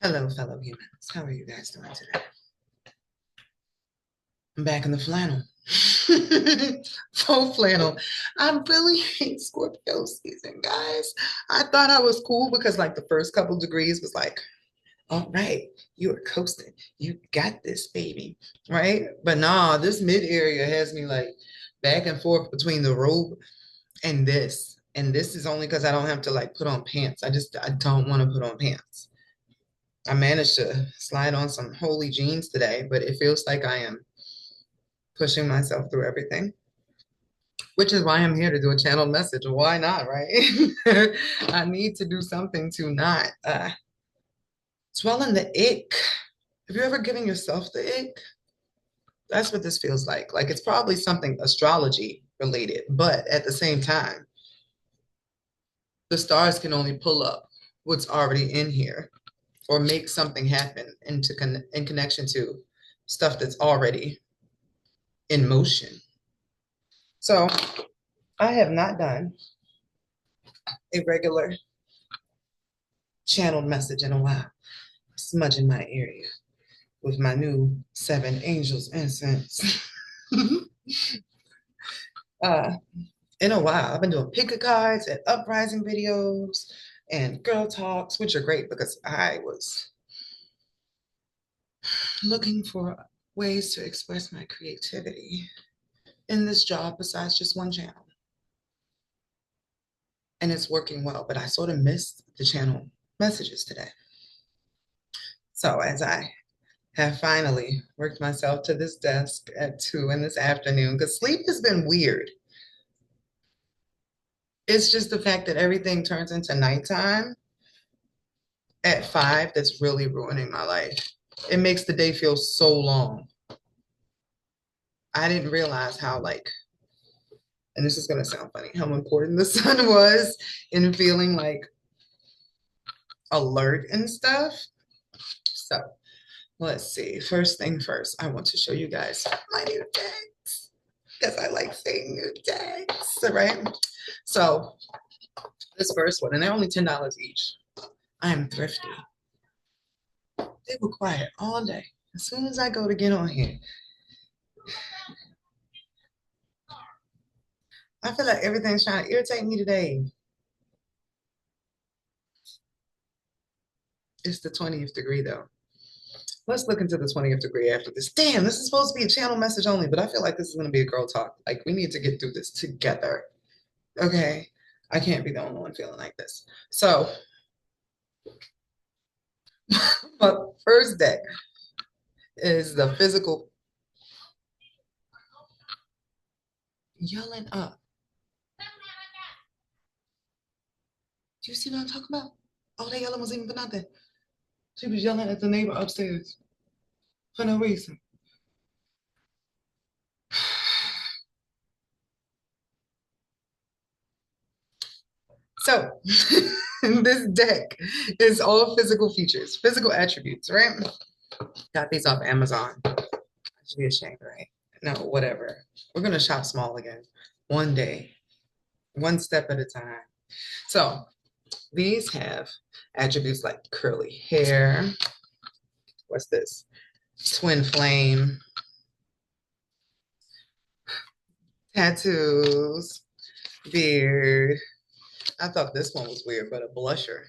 Hello, fellow humans. How are you guys doing today? I'm back in the flannel. Full flannel. I really hate Scorpio season, guys. I thought I was cool because, like, the first couple degrees was like, all right, you are coasting. You got this, baby. Right? But nah, this mid area has me like back and forth between the robe and this. And this is only because I don't have to like put on pants. I don't want to put on pants. I managed to slide on some holy jeans today, but it feels like I am pushing myself through everything, which is why I'm here to do a channel message. Why not, right? I need to do something to not swell in the ick. Have you ever given yourself the ick? That's what this feels like. Like it's probably something astrology related, but at the same time, the stars can only pull up what's already in here or make something happen in connection to stuff that's already in motion. So I have not done a regular channeled message in a while, smudging my area with my new Seven Angels incense. uh, in a while, I've been doing pick a cards and uprising videos and girl talks, which are great because I was looking for ways to express my creativity in this job besides just one channel. And it's working well, but I sort of missed the channel messages today. So as I have finally worked myself to this desk at 2 in this afternoon because sleep has been weird. It's just the fact that everything turns into nighttime at 5 that's really ruining my life. It makes the day feel so long. I didn't realize how, like, and this is going to sound funny, how important the sun was in feeling like alert and stuff. So let's see. First thing first, I want to show you guys my new decks because I like saying new decks, right? So this first one, and they're only $10 each. I am thrifty. They were quiet all day. As soon as I go to get on here, I feel like everything's trying to irritate me today. It's the 20th degree though. Let's look into the 20th degree after this. Damn, this is supposed to be a channel message only, but I feel like this is going to be a girl talk. Like, we need to get through this together. Okay. I can't be the only one feeling like this. So, my first deck is the physical yelling up. Do you see what I'm talking about? Oh, that yelling was even for nothing. She was yelling at the neighbor upstairs for no reason. So, this deck is all physical features, physical attributes, right? Got these off Amazon. I should be ashamed, right? No, whatever. We're gonna shop small again. One day, one step at a time. So these have attributes like curly hair. What's this? Twin flame, tattoos, beard. I thought this one was weird, but a blusher.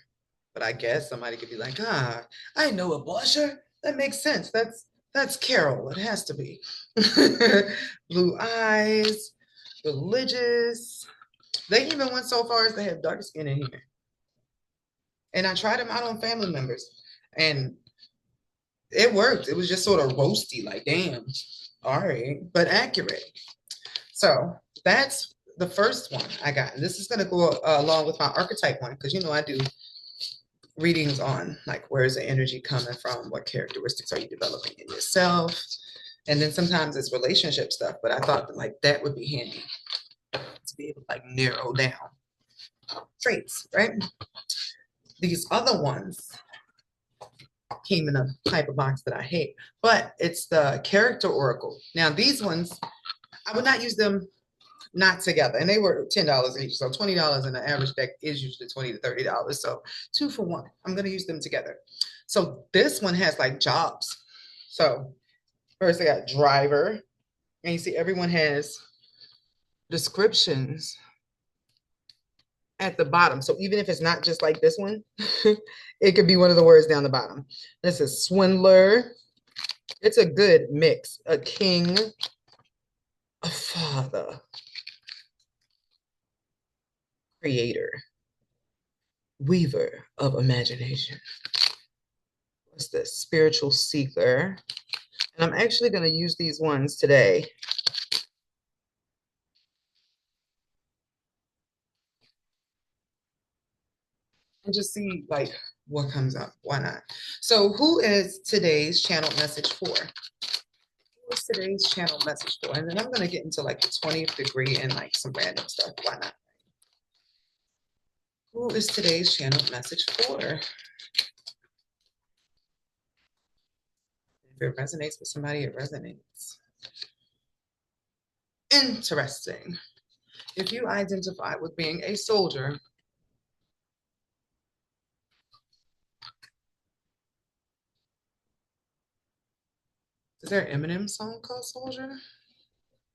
But I guess somebody could be like, I know a blusher. That makes sense. That's Carol. It has to be. Blue eyes, religious. They even went so far as to have dark skin in here. And I tried them out on family members, and it worked. It was just sort of roasty, like, damn, all right, but accurate. So that's the first one I got. And this is going to go along with my archetype one, because I do readings on like where's the energy coming from, what characteristics are you developing in yourself, and then sometimes it's relationship stuff. But I thought that like that would be handy to be able to like narrow down traits, right? These other ones came in a type of box that I hate, but it's the character oracle. Now these ones, I would not use them not together. And they were $10 each. So $20 in the average deck is usually $20 to $30. So 2 for 1. I'm going to use them together. So this one has like jobs. So first I got driver. And you see everyone has descriptions at the bottom. So even if it's not just like this one, it could be one of the words down the bottom. This is swindler. It's a good mix. A king, a father, creator, weaver of imagination. What's this? Spiritual seeker. And I'm actually going to use these ones today. And just see like what comes up. Why not? So who is today's channel message for? Who is today's channel message for? And then I'm going to get into like the 20th degree and like some random stuff. Why not? Who is today's channel message for? If it resonates with somebody, it resonates. Interesting. If you identify with being a soldier, is there an Eminem song called Soldier?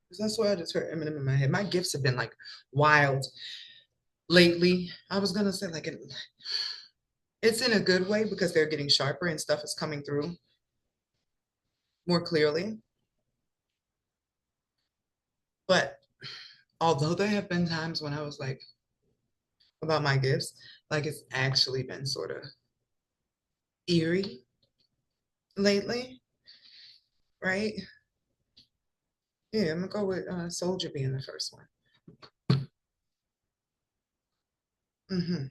Because that's why I just heard Eminem in my head. My gifts have been like wild lately. I was gonna say like it's in a good way because they're getting sharper and stuff is coming through more clearly. But although there have been times when I was like about my gifts, like it's actually been sort of eerie lately, right? Yeah, I'm gonna go with Soldier being the first one. And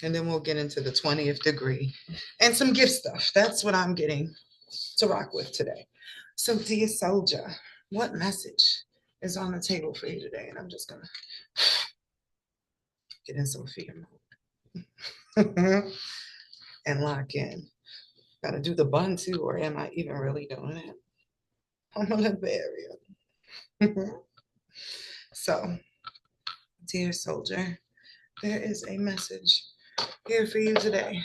then we'll get into the 20th degree and some gift stuff. That's what I'm getting to rock with today. So, dear soldier, what message is on the table for you today? And I'm just gonna get in Sophia mode and lock in. Gotta do the bun too, or am I even really doing it? I'm gonna bury it. So, dear soldier, there is a message here for you today.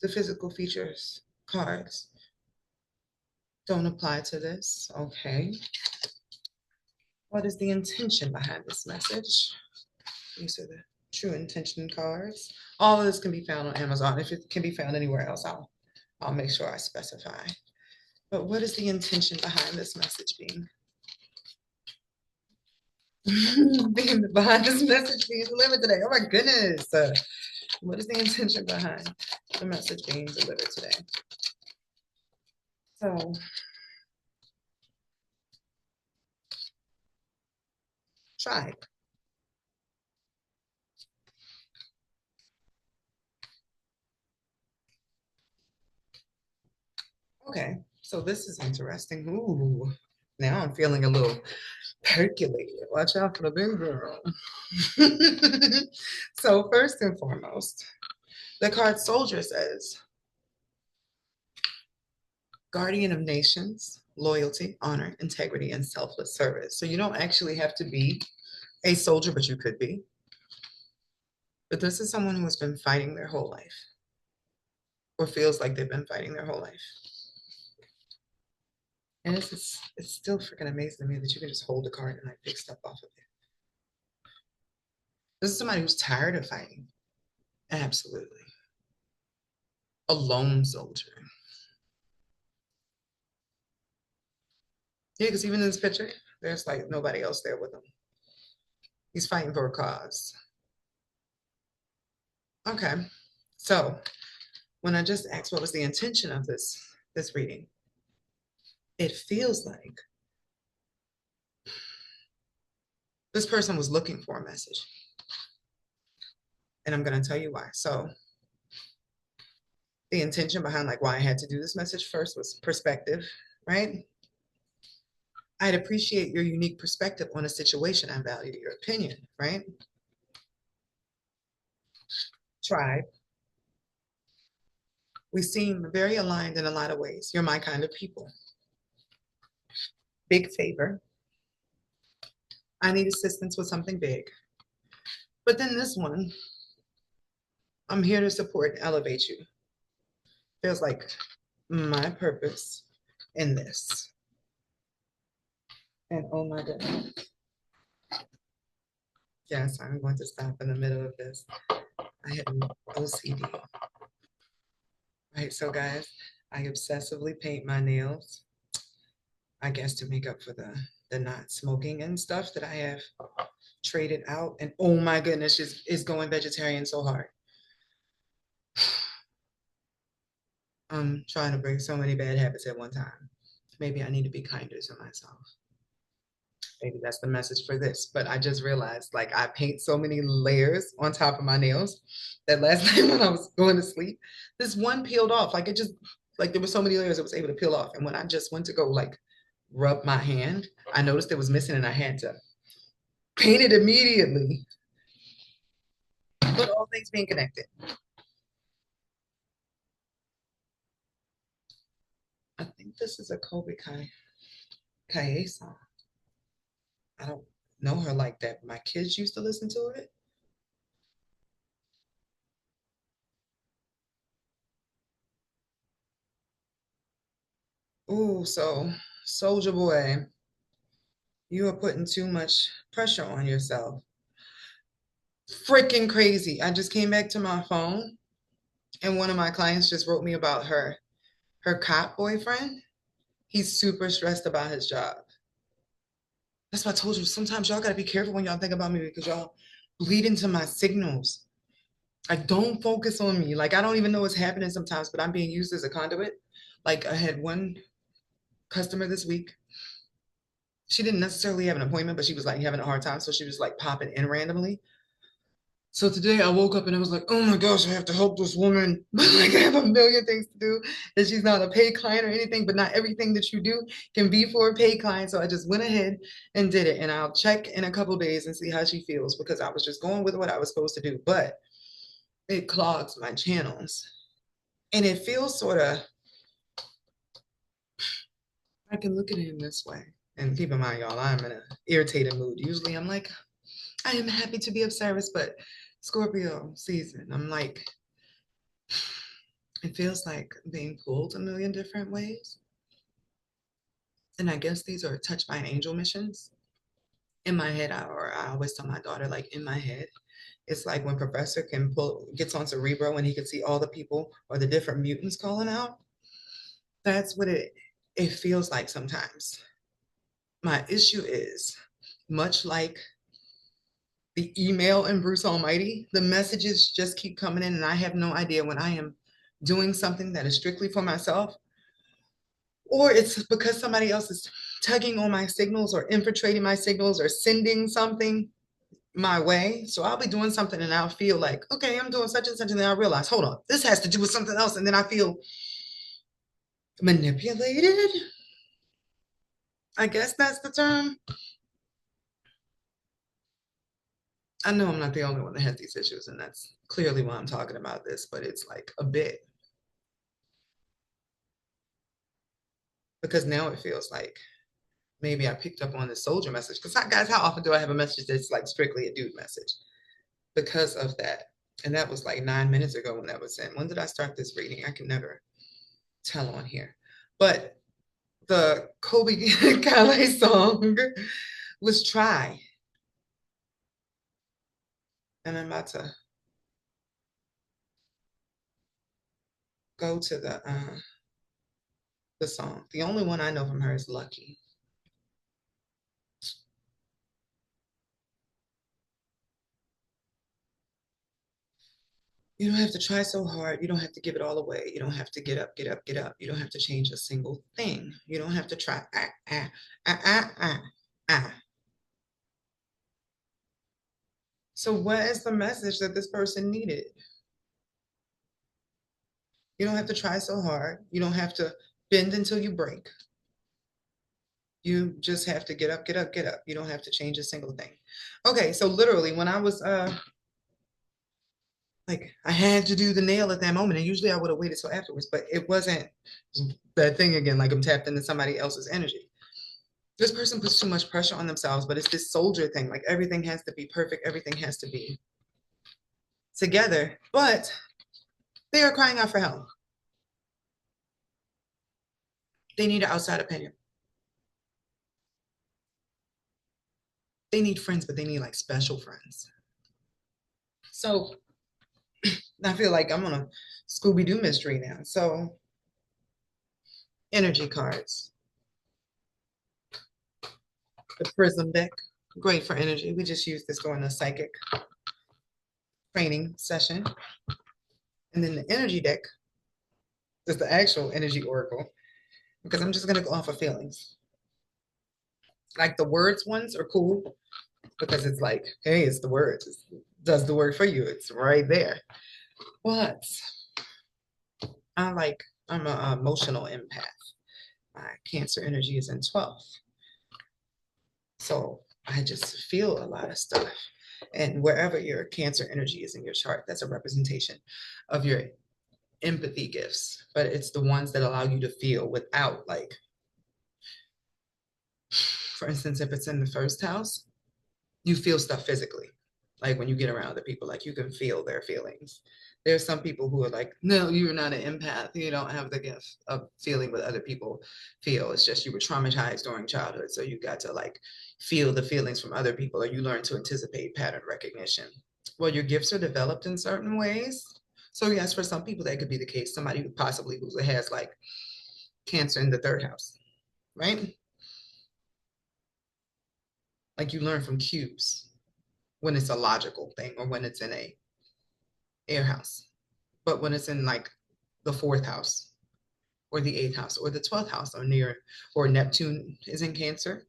The physical features cards don't apply to this. Okay. What is the intention behind this message? These are the true intention cards. All of this can be found on Amazon. If it can be found anywhere else, I'll make sure I specify. But what is the intention behind this message being? Behind this message being delivered today. Oh my goodness. What is the intention behind the message being delivered today? So, tribe. Okay, so this is interesting. Ooh, now I'm feeling a little percolated. Watch out for the big girl. So first and foremost, the card Soldier says, guardian of nations, loyalty, honor, integrity, and selfless service. So you don't actually have to be a soldier, but you could be. But this is someone who has been fighting their whole life or feels like they've been fighting their whole life. And it's still freaking amazing to me that you can just hold a card and like pick stuff off of it. This is somebody who's tired of fighting. Absolutely. A lone soldier. Yeah, because even in this picture, there's like nobody else there with him. He's fighting for a cause. Okay. So when I just asked what was the intention of this reading, it feels like this person was looking for a message. And I'm going to tell you why. So the intention behind like why I had to do this message first was perspective, right? I'd appreciate your unique perspective on a situation. I value your opinion, right? Tribe. We seem very aligned in a lot of ways. You're my kind of people. Big favor. I need assistance with something big. But then this one, I'm here to support and elevate you. Feels like my purpose in this. And oh my goodness. Yes, I'm going to stop in the middle of this. I have OCD. Right, so guys, I obsessively paint my nails, I guess to make up for the not smoking and stuff that I have traded out. And oh my goodness, is going vegetarian so hard. I'm trying to break so many bad habits at one time. Maybe I need to be kinder to myself. Maybe that's the message for this. But I just realized like I paint so many layers on top of my nails that last night when I was going to sleep, this one peeled off. Like it just, like there were so many layers it was able to peel off. And when I just went to go like rub my hand, I noticed it was missing and I had to paint it immediately. But all things being connected. I think this is a Kobe Kaye song. I don't know her like that. My kids used to listen to it. Ooh, so Soldier Boy, you are putting too much pressure on yourself. Freaking crazy. I just came back to my phone and one of my clients just wrote me about her cop boyfriend. He's super stressed about his job. That's why I told you sometimes y'all gotta be careful when y'all think about me because y'all bleed into my signals. Like don't focus on me. Like I don't even know what's happening sometimes, but I'm being used as a conduit. Like I had one customer this week. She didn't necessarily have an appointment, but she was like having a hard time. So she was like popping in randomly. So today I woke up and I was like, oh my gosh, I have to help this woman. Like I have a million things to do. And she's not a paid client or anything, but not everything that you do can be for a paid client. So I just went ahead and did it. And I'll check in a couple days and see how she feels because I was just going with what I was supposed to do. But it clogs my channels. And it feels sort of, I can look at it in this way. And keep in mind, y'all, I'm in an irritated mood. Usually I'm like, I am happy to be of service, but Scorpio season, I'm like, it feels like being pulled a million different ways. And I guess these are touched by an angel missions. In my head, or I always tell my daughter, like in my head, it's like when Professor can pull gets on Cerebro and he can see all the people or the different mutants calling out. That's what it feels like sometimes. My issue is much like the email in Bruce Almighty, the messages just keep coming in, and I have no idea when I am doing something that is strictly for myself, or it's because somebody else is tugging on my signals or infiltrating my signals or sending something my way. So I'll be doing something and I'll feel like, okay, I'm doing such and such, and then I realize, hold on, this has to do with something else, and then I feel manipulated. I guess that's the term. I know I'm not the only one that has these issues, and that's clearly why I'm talking about this, but it's like a bit because now it feels like maybe I picked up on the soldier message. Because, guys, how often do I have a message that's like strictly a dude message? Because of that. And that was like 9 minutes ago when that was sent. When did I start this reading? I can never tell on here. But the Kobe Calais song was Try. And I'm about to go to the song. The only one I know from her is Lucky. You don't have to try so hard. You don't have to give it all away. You don't have to get up, get up, get up. You don't have to change a single thing. You don't have to try. So what is the message that this person needed? You don't have to try so hard. You don't have to bend until you break. You just have to get up, get up, get up. You don't have to change a single thing. Okay, so literally when I was like I had to do the nail at that moment, and usually I would have waited till afterwards, but it wasn't that thing again, like I'm tapped into somebody else's energy. This person puts too much pressure on themselves, but it's this soldier thing. Like everything has to be perfect, everything has to be together, but they are crying out for help. They need an outside opinion. They need friends, but they need like special friends. So I feel like I'm on a Scooby Doo mystery now. So energy cards, the Prism deck, great for energy. We just use this during a psychic training session. And then the energy deck is the actual energy oracle because I'm just gonna go off of feelings. Like the words ones are cool because it's like, hey, it's the words. It does the word for you. It's right there. But I'm an emotional empath. My Cancer energy is in 12th. So I just feel a lot of stuff. And wherever your Cancer energy is in your chart, that's a representation of your empathy gifts. But it's the ones that allow you to feel without, like, for instance, if it's in the first house, you feel stuff physically. Like when you get around other people, like you can feel their feelings. There's some people who are like, no, you're not an empath. You don't have the gift of feeling what other people feel. It's just you were traumatized during childhood. So you got to like feel the feelings from other people, or you learn to anticipate pattern recognition. Well, your gifts are developed in certain ways. So yes, for some people that could be the case. Somebody who possibly who has like Cancer in the third house, right? Like you learn from cues when it's a logical thing or when it's in a air house. But when it's in like the fourth house or the eighth house or the 12th house or near, or Neptune is in Cancer,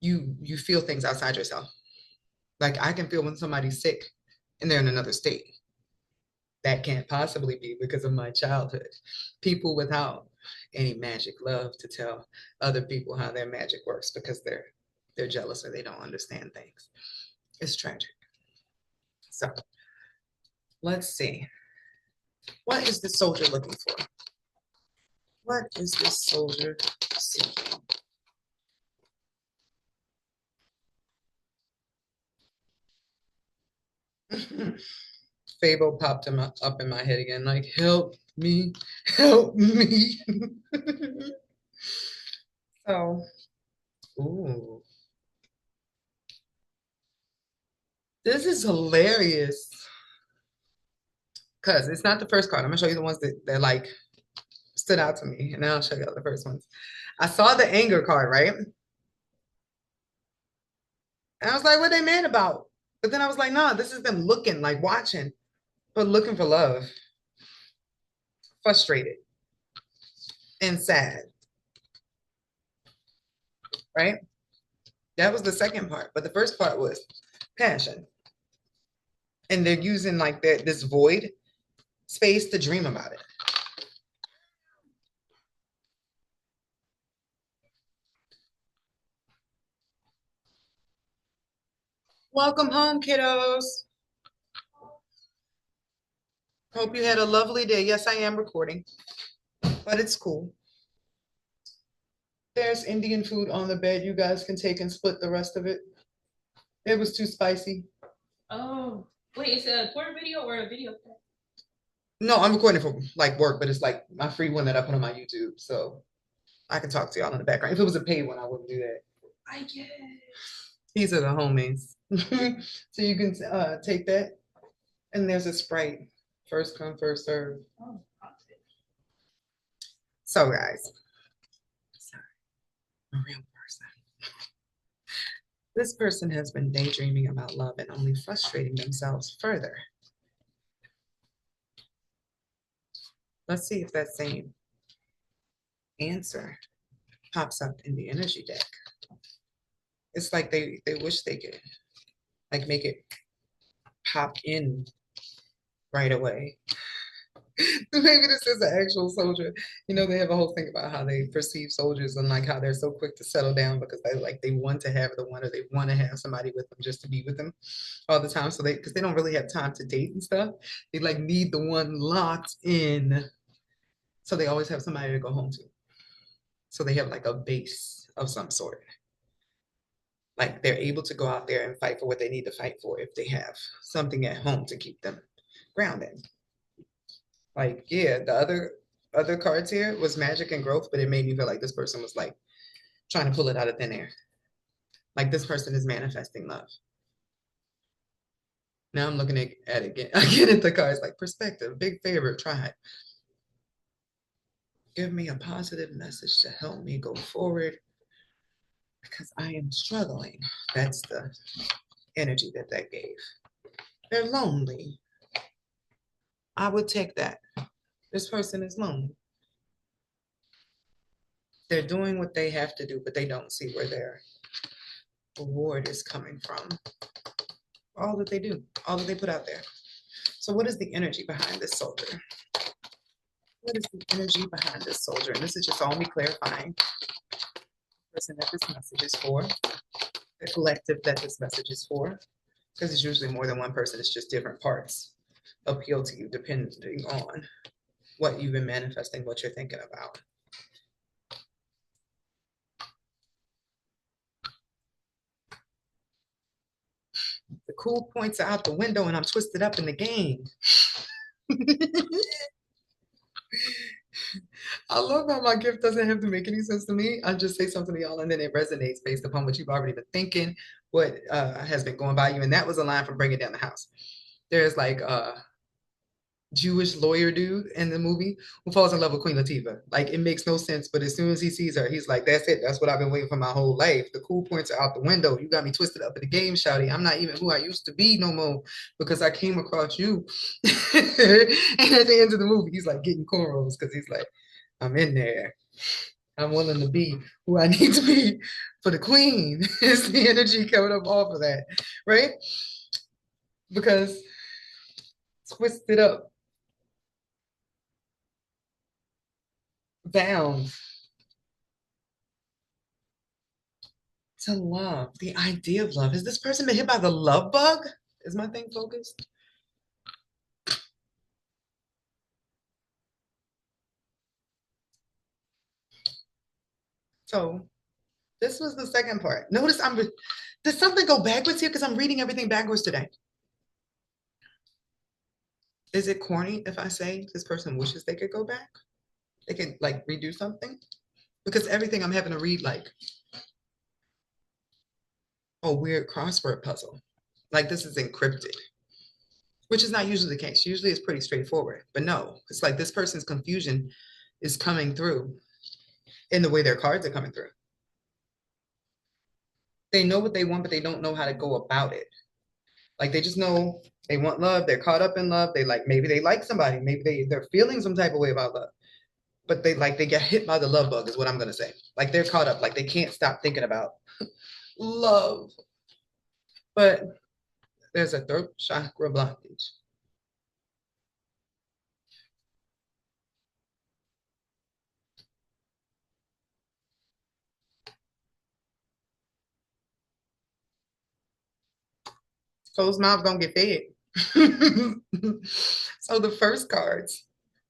you feel things outside yourself. Like I can feel when somebody's sick and they're in another state. That can't possibly be because of my childhood. People without any magic love to tell other people how their magic works because they're jealous or they don't understand things. It's tragic. So let's see. What is the soldier looking for? What is this soldier seeking? Fable popped him up in my head again, like, help me, help me. So, ooh, this is hilarious. Because it's not the first card. I'm gonna show you the ones that like stood out to me, and then I'll show you the first ones. I saw the anger card, right? And I was like, what they mad about? But then I was like, nah, this is them looking, like watching, but looking for love, frustrated and sad, right? That was the second part. But the first part was passion. And they're using like that this void space to dream about it. Welcome home, kiddos. Hope you had a lovely day. Yes, I am recording, but it's cool. There's Indian food on the bed. You guys can take and split the rest of it. It was too spicy. Oh, wait, it's a porn video or a video? No, I'm recording for like work, but it's like my free one that I put on my YouTube. So I can talk to y'all in the background. If it was a paid one, I wouldn't do that. I get it. These are the homies. So you can take that. And there's a Sprite. First come, first serve. Oh, So guys, sorry, a real person. This person has been daydreaming about love and only frustrating themselves further. Let's see if that same answer pops up in the energy deck. It's like they wish they could like make it pop in right away. Maybe this is an actual soldier. You know, they have a whole thing about how they perceive soldiers and like how they're so quick to settle down because they want to have the one or they want to have somebody with them just to be with them all the time. So they because they don't really have time to date and stuff. They like need the one locked in. So they always have somebody to go home to. So they have like a base of some sort. Like they're able to go out there and fight for what they need to fight for if they have something at home to keep them grounded. Like, yeah, the other cards here was magic and growth, but it made me feel like this person was like trying to pull it out of thin air. Like this person is manifesting love. Now I'm looking at it again. Again at the cards like perspective, big favor, try. Give me a positive message to help me go forward because I am struggling. That's the energy that that gave. They're lonely. I would take that. This person is lonely. They're doing what they have to do, but they don't see where their reward is coming from. All that they do, all that they put out there. So what is the energy behind this soldier? What is the energy behind this soldier? And this is just all me clarifying the person that this message is for, the collective that this message is for, because it's usually more than one person. It's just different parts appeal to you depending on what you've been manifesting, what you're thinking about. The cool points are out the window and I'm twisted up in the game. I love how my gift doesn't have to make any sense to me. I just say something to y'all and then it resonates based upon what you've already been thinking, what has been going by you. And that was a line from Bring It Down the House. There's like Jewish lawyer dude in the movie who falls in love with Queen Latifah. Like it makes no sense, but as soon as he sees her, he's like, "That's it. That's what I've been waiting for my whole life." The cool points are out the window. You got me twisted up in the game, shouty. I'm not even who I used to be no more because I came across you. And at the end of the movie, he's like getting cornrows because he's like, "I'm in there. I'm willing to be who I need to be for the queen." It's the energy coming up off of that, right? Because twisted up, bound to love, the idea of love. Has this person been hit by the love bug? Is my thing focused? So this was the second part. Notice did something go backwards here? Because I'm reading everything backwards today. Is it corny if I say this person wishes they could go back? They could like redo something? Because everything I'm having to read like a weird crossword puzzle. Like this is encrypted, which is not usually the case. Usually it's pretty straightforward. But no, it's like this person's confusion is coming through in the way their cards are coming through. They know what they want, but they don't know how to go about it. Like they just know they want love. They're caught up in love. They like maybe they like somebody. Maybe they're feeling some type of way about love. But they get hit by the love bug is what I'm gonna say. Like they're caught up. Like they can't stop thinking about love. But there's a throat chakra blockage. Closed mouths don't get fed. So the first cards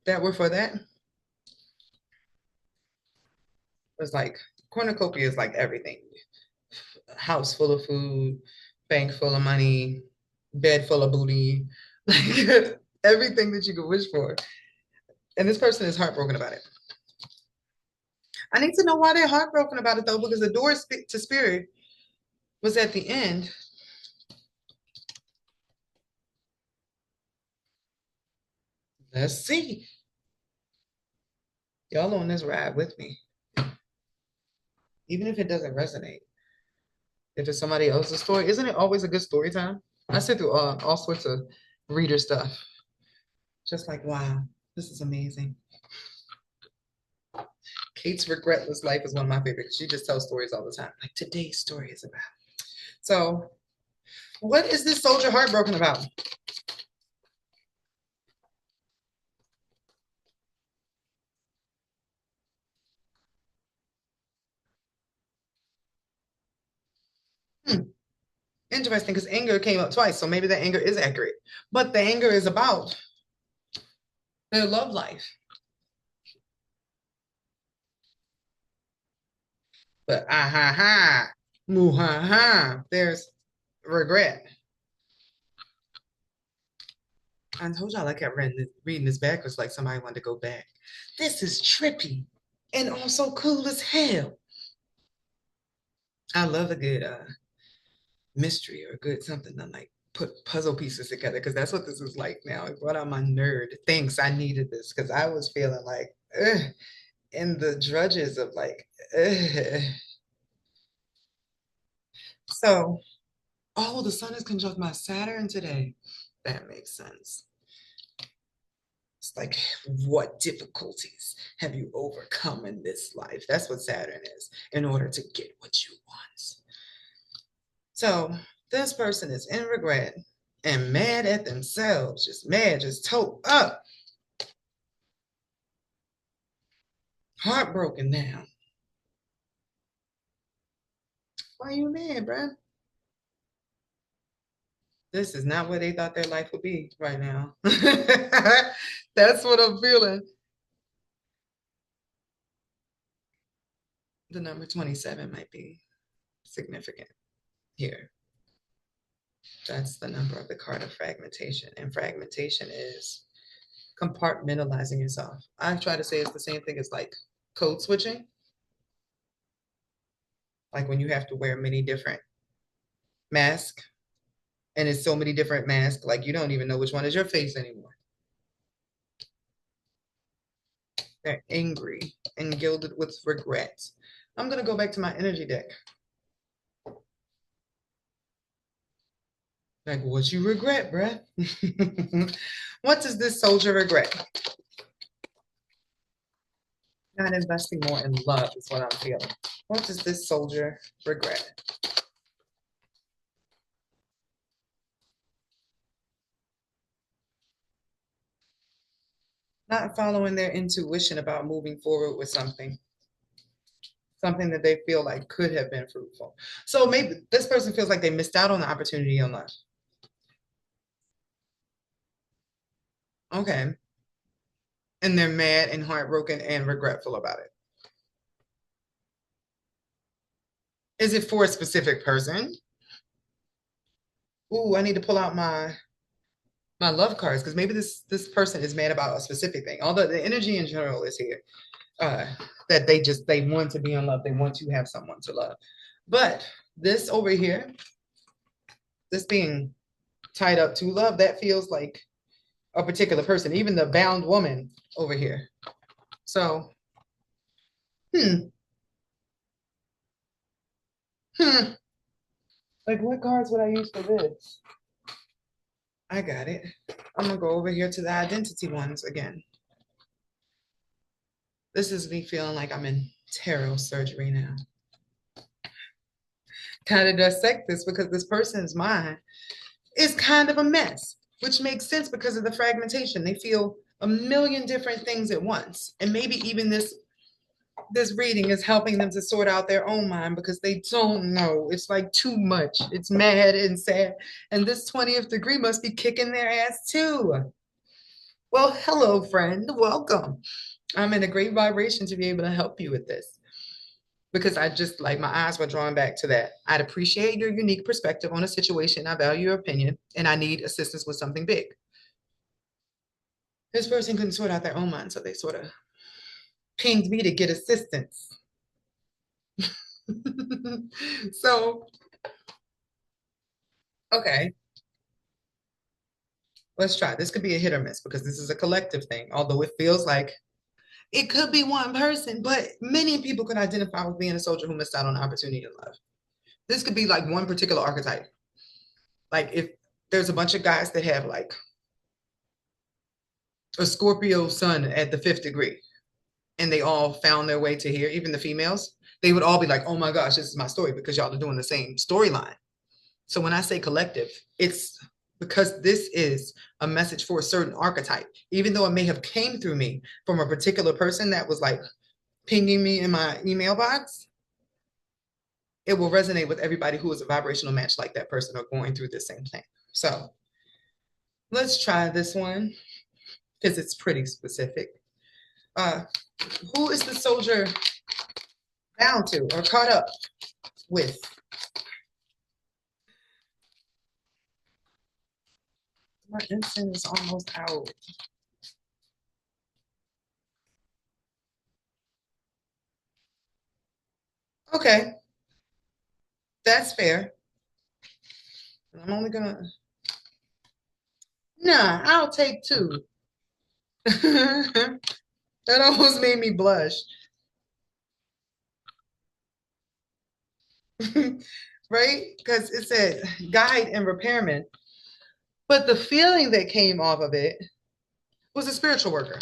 that were for that was like cornucopia is like everything. House full of food, bank full of money, bed full of booty, like everything that you could wish for. And this person is heartbroken about it. I need to know why they're heartbroken about it though, because the door to spirit was at the end. Let's see. Y'all on this ride with me. Even if it doesn't resonate. If it's somebody else's story, isn't it always a good story time? I sit through all sorts of reader stuff. Just like, wow, this is amazing. Kate's Regretless Life is one of my favorites. She just tells stories all the time. Like today's story is about. So, what is this soldier heartbroken about? Hmm. Interesting, because anger came up twice, so maybe the anger is accurate. But the anger is about their love life. But ah ha ha, moo ha ha, there's regret. I told y'all I kept reading this backwards like somebody wanted to go back. This is trippy and also cool as hell. I love a good mystery or good something to like put puzzle pieces together because that's what this is like now. It brought out my nerd. Thanks, I needed this because I was feeling like in the drudges of like ugh. So, oh, the sun is conjunct my Saturn today. That makes sense. It's like, what difficulties have you overcome in this life? That's what Saturn is in order to get what you want. So this person is in regret and mad at themselves, just mad, just toe up, heartbroken now. Why are you mad, bruh? This is not where they thought their life would be right now. That's what I'm feeling. The number 27 might be significant here. That's the number of the card of fragmentation. And fragmentation is compartmentalizing yourself. I try to say it's the same thing as like code switching. Like when you have to wear many different masks and it's so many different masks, like you don't even know which one is your face anymore. They're angry and gilded with regret. I'm gonna go back to my energy deck. Like, what you regret, bruh? What does this soldier regret? Not investing more in love is what I'm feeling. What does this soldier regret? Not following their intuition about moving forward with something that they feel like could have been fruitful. So maybe this person feels like they missed out on the opportunity in life. Okay. And they're mad and heartbroken and regretful about it. Is it for a specific person? Ooh, I need to pull out my love cards because maybe this person is mad about a specific thing. Although the energy in general is here, uh, that they want to be in love, they want to have someone to love. But this over here, this being tied up to love, that feels like a particular person, even the bound woman over here. So, hmm, hmm. Like what cards would I use for this? I got it. I'm gonna go over here to the identity ones again. This is me feeling like I'm in tarot surgery now. Kind of dissect this because this person's mind is kind of a mess, which makes sense because of the fragmentation. They feel a million different things at once. And maybe even this reading is helping them to sort out their own mind because they don't know. It's like too much. It's mad and sad. And this 20th degree must be kicking their ass too. Well, hello, friend. Welcome. I'm in a great vibration to be able to help you with this because I just like my eyes were drawn back to that. I'd appreciate your unique perspective on a situation. I value your opinion and I need assistance with something big. This person couldn't sort out their own mind, so they sort of pinged me to get assistance. So, okay, let's try. This could be a hit or miss because this is a collective thing, although it feels like it could be one person, but many people could identify with being a soldier who missed out on the opportunity in love. This could be like one particular archetype. Like if there's a bunch of guys that have like a Scorpio sun at the fifth degree and they all found their way to here, even the females, they would all be like, oh my gosh, this is my story because y'all are doing the same storyline. So when I say collective, it's because this is a message for a certain archetype, even though it may have came through me from a particular person that was like pinging me in my email box. It will resonate with everybody who is a vibrational match like that person or going through the same thing. So let's try this one because it's pretty specific. Uh, who is the soldier bound to or caught up with. My incense is almost out. Okay, that's fair. I'm only gonna, nah, I'll take two. That almost made me blush. Right? Because it said guide and repairman. But the feeling that came off of it was a spiritual worker.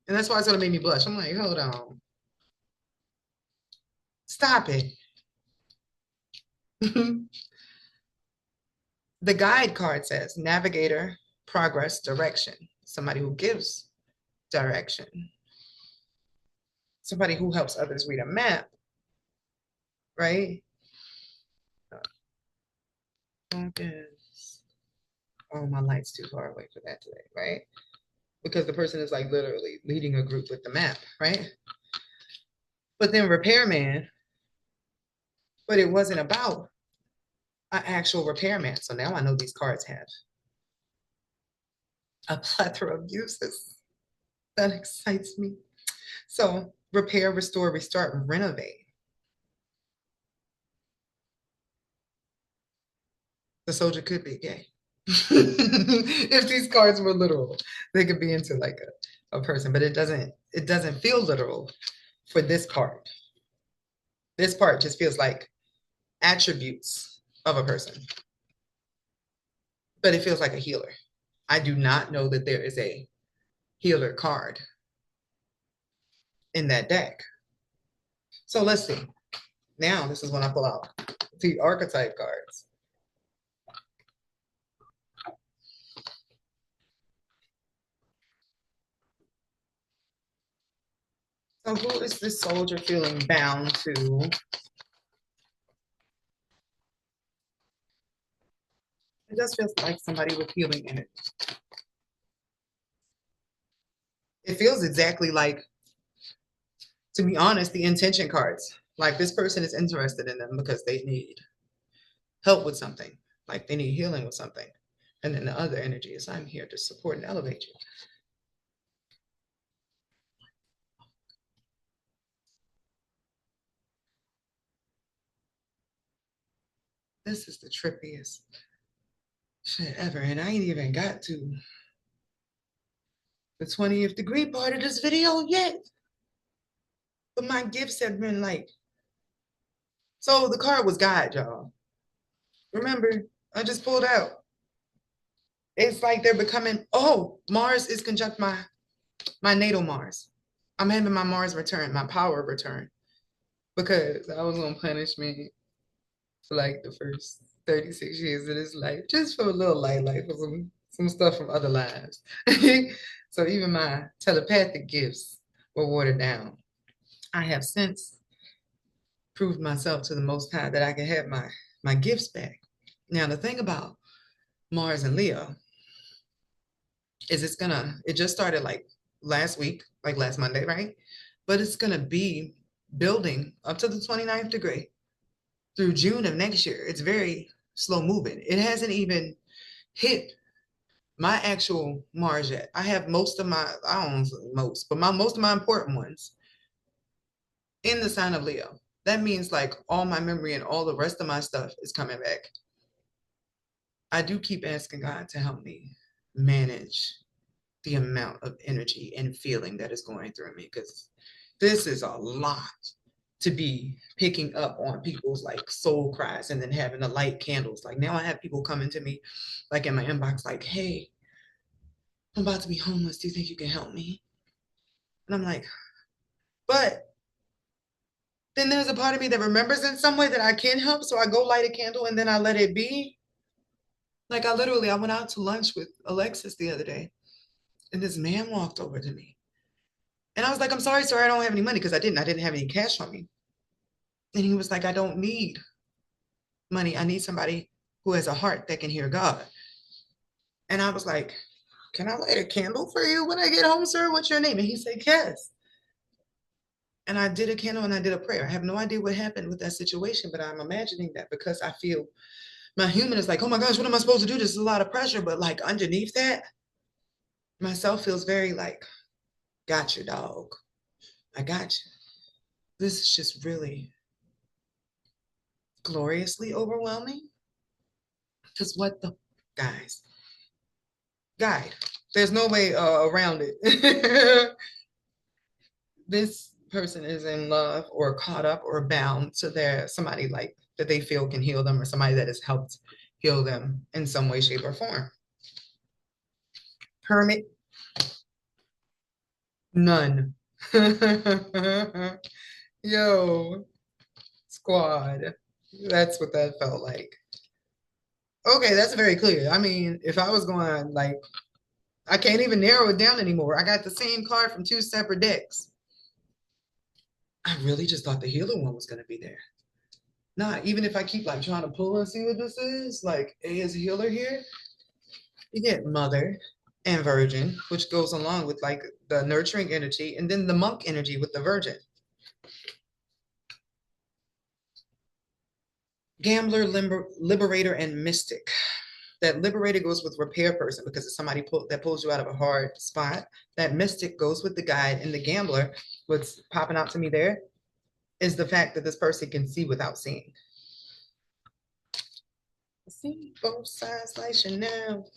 And that's why it's gonna make me blush. I'm like, hold on. Stop it. The guide card says navigator, progress, direction. Somebody who gives direction. Somebody who helps others read a map, right? Focus. Oh, my light's too far away for that today, right? Because the person is like literally leading a group with the map, right? But then repairman, but it wasn't about an actual repairman. So now I know these cards have a plethora of uses. That excites me. So repair, restore, restart, renovate. The soldier could be gay. If these cards were literal, they could be into like a person, but it doesn't feel literal for this part. This part just feels like attributes of a person, but it feels like a healer. I do not know that there is a healer card in that deck. So let's see. Now this is when I pull out the archetype cards. So who is this soldier feeling bound to? It just feels like somebody with healing in it. It feels exactly like, to be honest, the intention cards. Like this person is interested in them because they need help with something, like they need healing with something. And then the other energy is I'm here to support and elevate you. This is the trippiest shit ever. And I ain't even got to the 20th degree part of this video yet. But my gifts have been like, so the card was God, y'all. Remember, I just pulled out. It's like they're becoming, oh, Mars is conjunct my natal Mars. I'm having my Mars return, my power return, because I was on punishment for like the first 36 years of his life, just for a little light for some stuff from other lives. So even my telepathic gifts were watered down. I have since proved myself to the Most High that I can have my gifts back. Now the thing about Mars and Leo is it just started like last week, like last Monday, right? But it's gonna be building up to the 29th degree through June of next year. It's very slow moving. It hasn't even hit my actual Mars yet. I have most of my, I don't know most, but most of my important ones in the sign of Leo. That means like all my memory and all the rest of my stuff is coming back. I do keep asking God to help me manage the amount of energy and feeling that is going through me, because this is a lot to be picking up on people's like soul cries and then having to light candles. Like now I have people coming to me like in my inbox like, hey, I'm about to be homeless. Do you think you can help me? And I'm like, but then there's a part of me that remembers in some way that I can help. So I go light a candle and then I let it be. Like I went out to lunch with Alexis the other day and this man walked over to me. And I was like, I'm sorry, sir, I don't have any money, because I didn't have any cash on me. And he was like, I don't need money. I need somebody who has a heart that can hear God. And I was like, can I light a candle for you when I get home, sir? What's your name? And he said, yes. And I did a candle and I did a prayer. I have no idea what happened with that situation, but I'm imagining that because I feel my human is like, oh my gosh, what am I supposed to do? This is a lot of pressure. But like underneath that, myself feels very like, got you, dog. I got you. This is just really gloriously overwhelming. Because what the guys, guide. There's no way around it. This person is in love or caught up or bound to their somebody like that they feel can heal them or somebody that has helped heal them in some way, shape, or form. Hermit, none. Yo, squad. That's what that felt like. Okay, that's very clear. I mean, if I was going like, I can't even narrow it down anymore. I got the same card from two separate decks. I really just thought the healer one was gonna be there. Nah, even if I keep like trying to pull and see what this is, like A is a healer here, you get mother and virgin, which goes along with like the nurturing energy, and then the monk energy with the virgin. Gambler, liberator, and mystic. That liberator goes with repair person because it's somebody that pulls you out of a hard spot. That mystic goes with the guide, and the gambler, what's popping out to me there is the fact that this person can see without seeing. See both sides like Chanel.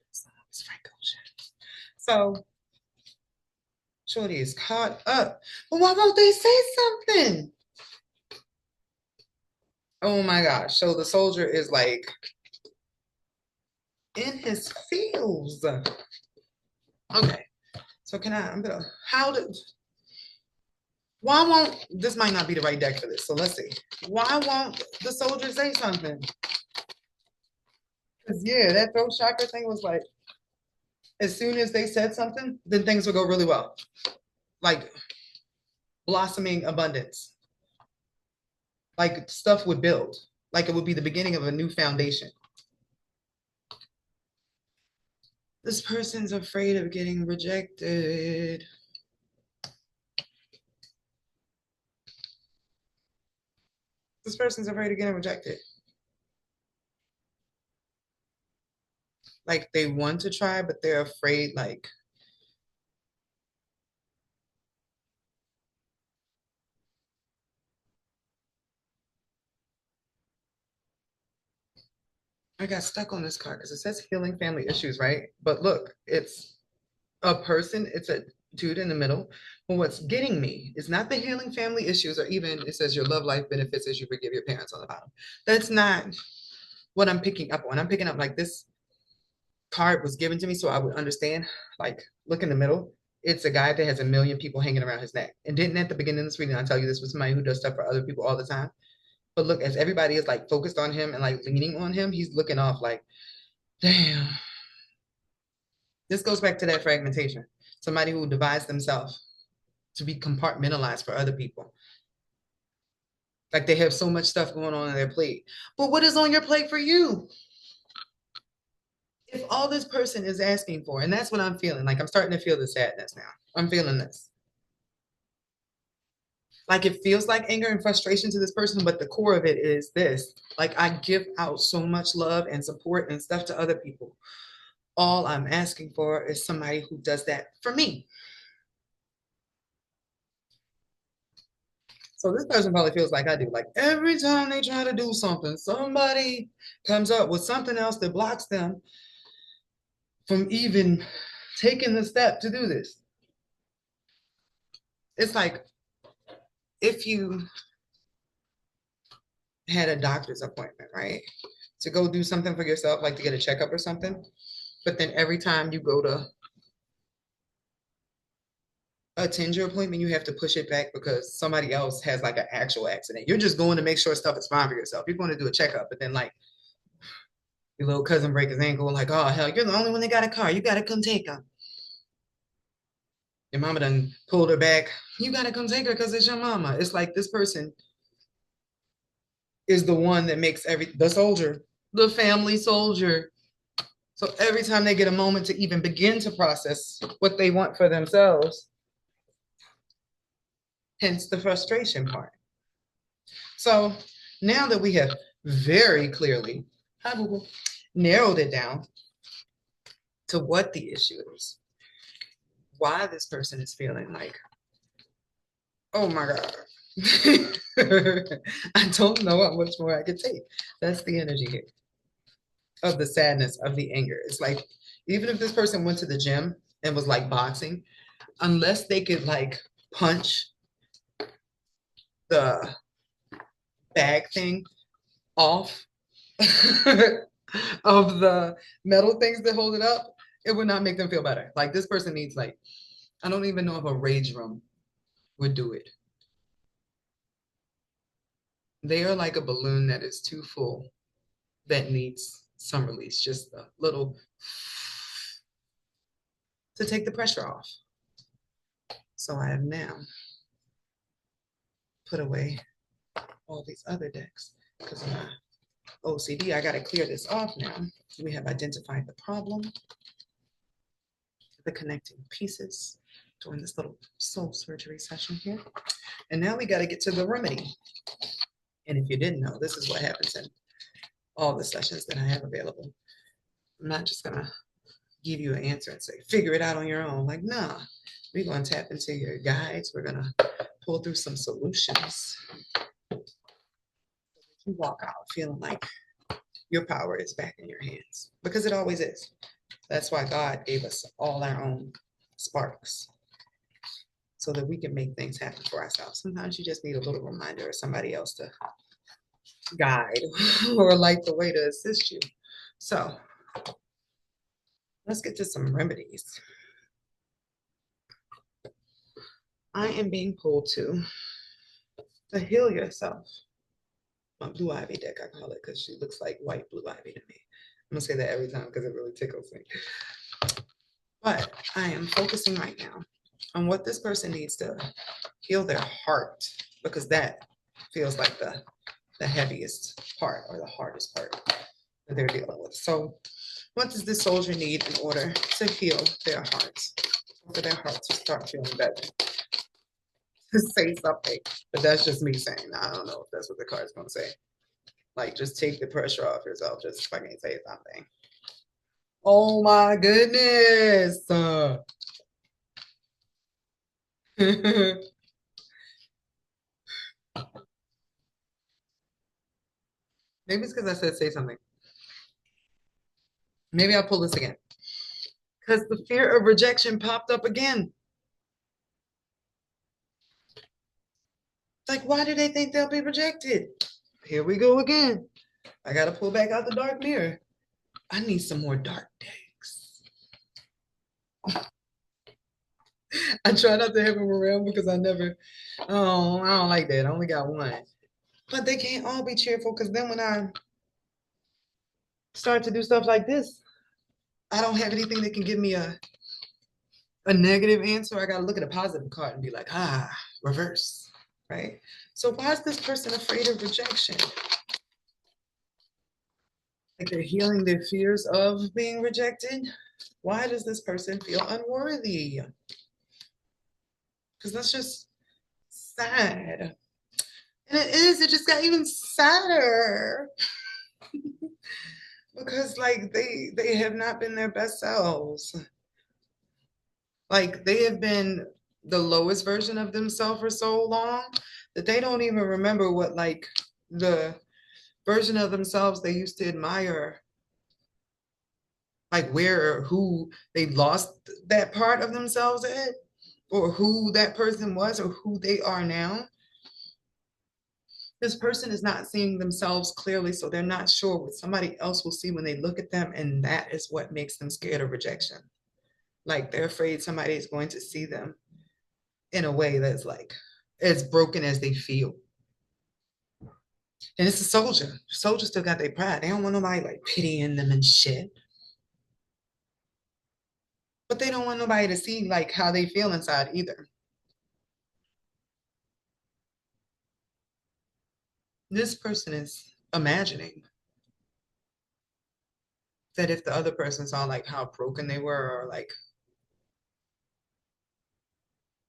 It's Frank Ocean. So Shorty is caught up. But why won't they say something? Oh my gosh. So the soldier is like in his feels. Okay. So why won't, this might not be the right deck for this. So let's see. Why won't the soldier say something? Because yeah, that throat chakra thing was like, as soon as they said something, then things would go really well. Like blossoming abundance. Like stuff would build. Like it would be the beginning of a new foundation. This person's afraid of getting rejected. This person's afraid of getting rejected. Like they want to try, but they're afraid, like, I got stuck on this card because it says healing family issues, right? But look, it's a person, it's a dude in the middle. But what's getting me is not the healing family issues, or even it says your love life benefits as you forgive your parents on the bottom. That's not what I'm picking up on. I'm picking up like this card was given to me so I would understand. Like, look in the middle. It's a guy that has a million people hanging around his neck. And didn't at the beginning of this reading I tell you this was somebody who does stuff for other people all the time? But look, as everybody is like focused on him and like leaning on him, he's looking off like, damn. This goes back to that fragmentation. Somebody who divides themselves to be compartmentalized for other people. Like they have so much stuff going on their plate. But what is on your plate for you? If all this person is asking for, and that's what I'm feeling, like I'm starting to feel the sadness now. I'm feeling this. Like it feels like anger and frustration to this person, but the core of it is this. Like I give out so much love and support and stuff to other people. All I'm asking for is somebody who does that for me. So this person probably feels like I do. Like every time they try to do something, somebody comes up with something else that blocks them from even taking the step to do this. It's like if you had a doctor's appointment, right? To go do something for yourself, like to get a checkup or something. But then every time you go to attend your appointment, you have to push it back because somebody else has like an actual accident. You're just going to make sure stuff is fine for yourself. You're going to do a checkup, but then like your little cousin break his ankle, like, oh hell, you're the only one that got a car. You gotta come take him. Your mama done pulled her back. You gotta come take her because it's your mama. It's like this person is the one that makes the soldier, the family soldier. So every time they get a moment to even begin to process what they want for themselves, hence the frustration part. So now that we have very clearly, hi, boo-boo, narrowed it down to what the issue is, why this person is feeling like, oh my God. I don't know how much more I could take. That's the energy here of the sadness, of the anger. It's like, even if this person went to the gym and was like boxing, unless they could like punch the bag thing off of the metal things that hold it up, it would not make them feel better. Like this person needs like, I don't even know if a rage room would do it. They are like a balloon that is too full that needs some release, just a little to take the pressure off. So I have now put away all these other decks because of my OCD. I got to clear this off now. We have identified the problem, the connecting pieces during this little soul surgery session here. And now we got to get to the remedy. And if you didn't know, this is what happens in all the sessions that I have available. I'm not just going to give you an answer and say, figure it out on your own. Like, nah, we're going to tap into your guides. We're going to pull through some solutions. You walk out feeling like your power is back in your hands because it always is. That's why God gave us all our own sparks so that we can make things happen for ourselves. Sometimes you just need a little reminder or somebody else to guide or light the way to assist you. So let's get to some remedies. I am being pulled to heal yourself. My blue ivy deck, I call it, because she looks like white blue ivy to me. I'm gonna say that every time because it really tickles me. But I am focusing right now on what this person needs to heal their heart, because that feels like the heaviest part or the hardest part that they're dealing with. So what does this soldier need in order to heal their hearts, for their hearts to start feeling better? To say something, but that's just me saying. I don't know if that's what the card's gonna say. Like, just take the pressure off yourself. Just fucking say something. Oh my goodness. Maybe it's because I said say something. Maybe I'll pull this again. Because the fear of rejection popped up again. Like, why do they think they'll be rejected? Here we go again. I got to pull back out the dark mirror. I need some more dark decks. I try not to have them around because I don't like that. I only got one. But they can't all be cheerful because then when I start to do stuff like this, I don't have anything that can give me a negative answer. I got to look at a positive card and be like, reverse, right? So why is this person afraid of rejection? Like they're healing their fears of being rejected. Why does this person feel unworthy? Because that's just sad. And it just got even sadder. Because like they have not been their best selves. Like they have been the lowest version of themselves for so long that they don't even remember what like the version of themselves they used to admire, like where or who they lost that part of themselves at, or who that person was, or who they are now. This person is not seeing themselves clearly, so they're not sure what somebody else will see when they look at them, and that is what makes them scared of rejection. Like they're afraid somebody is going to see them in a way that's like as broken as they feel. And it's a soldier. The soldier still got their pride. They don't want nobody like pitying them and shit. But they don't want nobody to see like how they feel inside either. This person is imagining that if the other person saw like how broken they were or like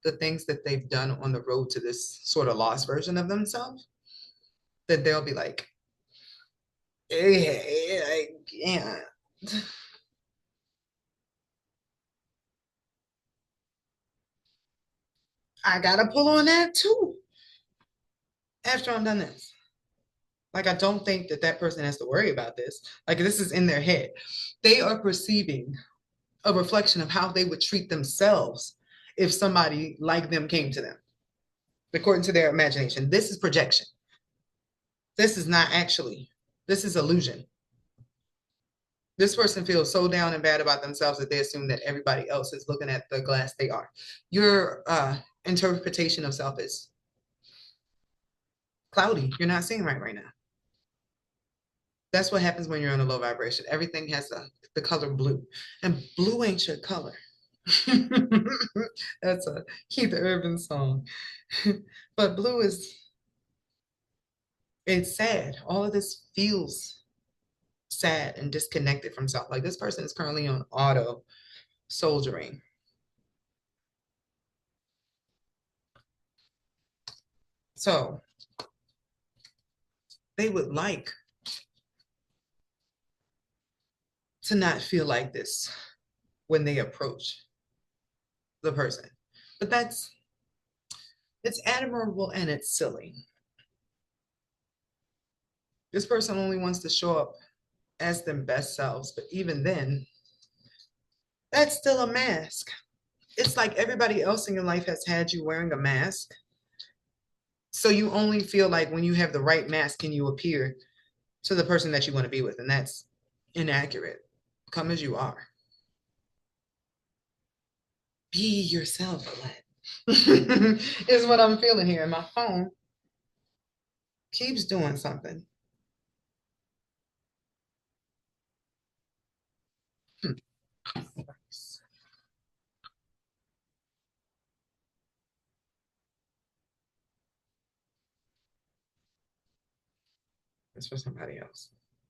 the things that they've done on the road to this sort of lost version of themselves, that they'll be like, hey, I can't. I gotta pull on that too after I'm done this. Like, I don't think that that person has to worry about this. Like, this is in their head. They are perceiving a reflection of how they would treat themselves if somebody like them came to them, according to their imagination. This is projection. This is not actually, this is illusion. This person feels so down and bad about themselves that they assume that everybody else is looking at the glass they are. Your interpretation of self is cloudy. You're not seeing right now. That's what happens when you're on a low vibration. Everything has the color blue, and blue ain't your color. That's a Keith Urban song. But blue is, it's sad. All of this feels sad and disconnected from self. Like, this person is currently on auto soldiering. So they would like to not feel like this when they approach the person. But it's admirable and it's silly. This person only wants to show up as their best selves, but even then, that's still a mask. It's like everybody else in your life has had you wearing a mask. So you only feel like when you have the right mask can you appear to the person that you want to be with, and that's inaccurate. Come as you are. Be yourself, is what I'm feeling here. And my phone keeps doing something. It's for somebody else.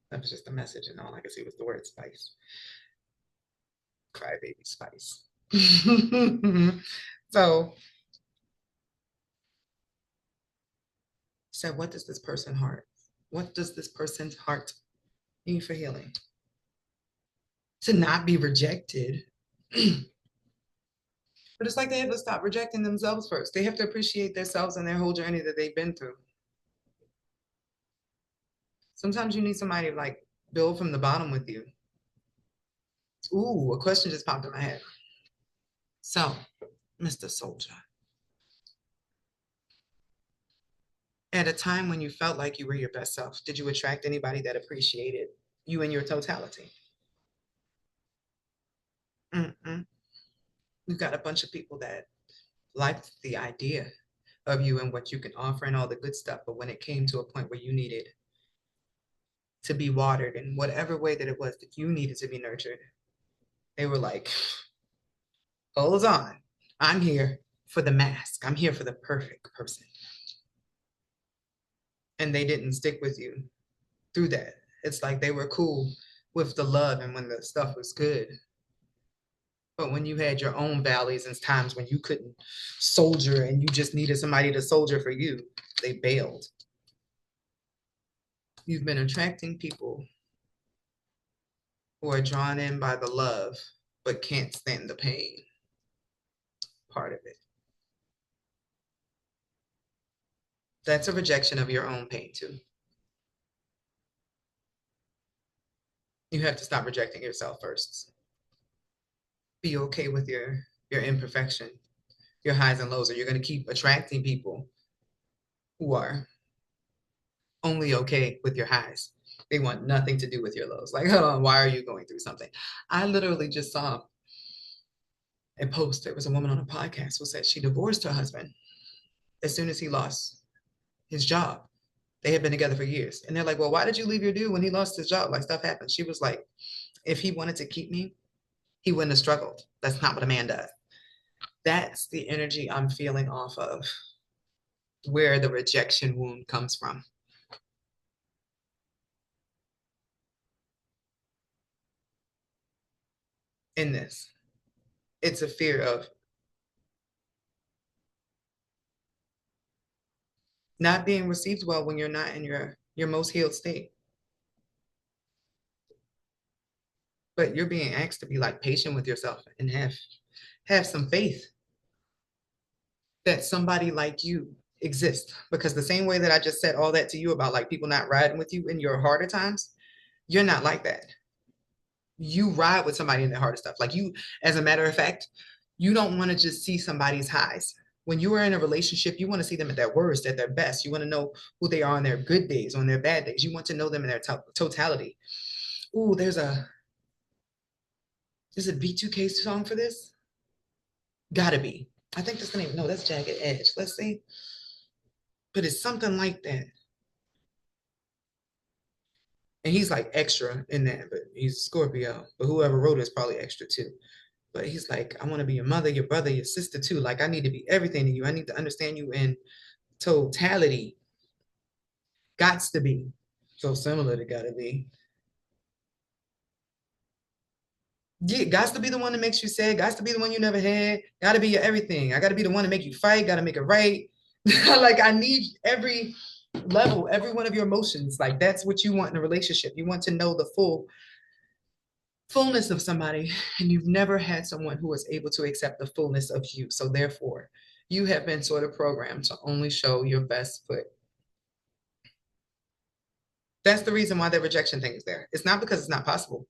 That was just a message, and all I could see was the word spice. Crybaby spice. So, what does this person heart? What does this person's heart need for healing? To not be rejected. But it's like they have to stop rejecting themselves first. They have to appreciate themselves and their whole journey that they've been through. Sometimes you need somebody to like build from the bottom with you. Ooh, a question just popped in my head. So, Mr. Soldier, at a time when you felt like you were your best self, did you attract anybody that appreciated you in your totality? Mm-mm. You've got a bunch of people that liked the idea of you and what you can offer and all the good stuff. But when it came to a point where you needed to be watered in whatever way that it was that you needed to be nurtured, they were like, hold on. I'm here for the mask. I'm here for the perfect person. And they didn't stick with you through that. It's like they were cool with the love and when the stuff was good. But when you had your own valleys and times when you couldn't soldier and you just needed somebody to soldier for you, they bailed. You've been attracting people who are drawn in by the love but can't stand the pain part of it. That's a rejection of your own pain too. You have to stop rejecting yourself first. Be okay with your imperfection, your highs and lows, or you're going to keep attracting people who are only okay with your highs. They want nothing to do with your lows. Like, hold on, why are you going through something? I literally just saw a post. There was a woman on a podcast who said she divorced her husband as soon as he lost his job. They had been together for years. And they're like, well, why did you leave your dude when he lost his job? Like, stuff happened. She was like, if he wanted to keep me, he wouldn't have struggled. That's not what a man does. That's the energy I'm feeling off of where the rejection wound comes from. In this, it's a fear of not being received well when you're not in your most healed state. But you're being asked to be like patient with yourself and have some faith that somebody like you exists. Because the same way that I just said all that to you about like people not riding with you in your harder times, you're not like that. You ride with somebody in their harder stuff. Like you, as a matter of fact, you don't want to just see somebody's highs. When you are in a relationship, you want to see them at their worst, at their best. You want to know who they are on their good days, on their bad days. You want to know them in their totality. Ooh, there's a B2K song for this. Gotta be. I think that's the name. No, that's Jagged Edge. Let's see. But it's something like that. And he's like extra in that, but he's Scorpio. But whoever wrote it is probably extra too. But he's like, I want to be your mother, your brother, your sister too. Like I need to be everything to you. I need to understand you in totality. Gots to be. So similar to gotta be. Yeah, gots to be the one that makes you sad. Gots to be the one you never had. Gotta be your everything. I gotta be the one to make you fight. Gotta make it right. Like I need every level, every one of your emotions. Like that's what you want in a relationship. You want to know the fullness of somebody, and you've never had someone who was able to accept the fullness of you. So therefore, you have been sort of programmed to only show your best foot. That's the reason why the rejection thing is there. It's not because it's not possible.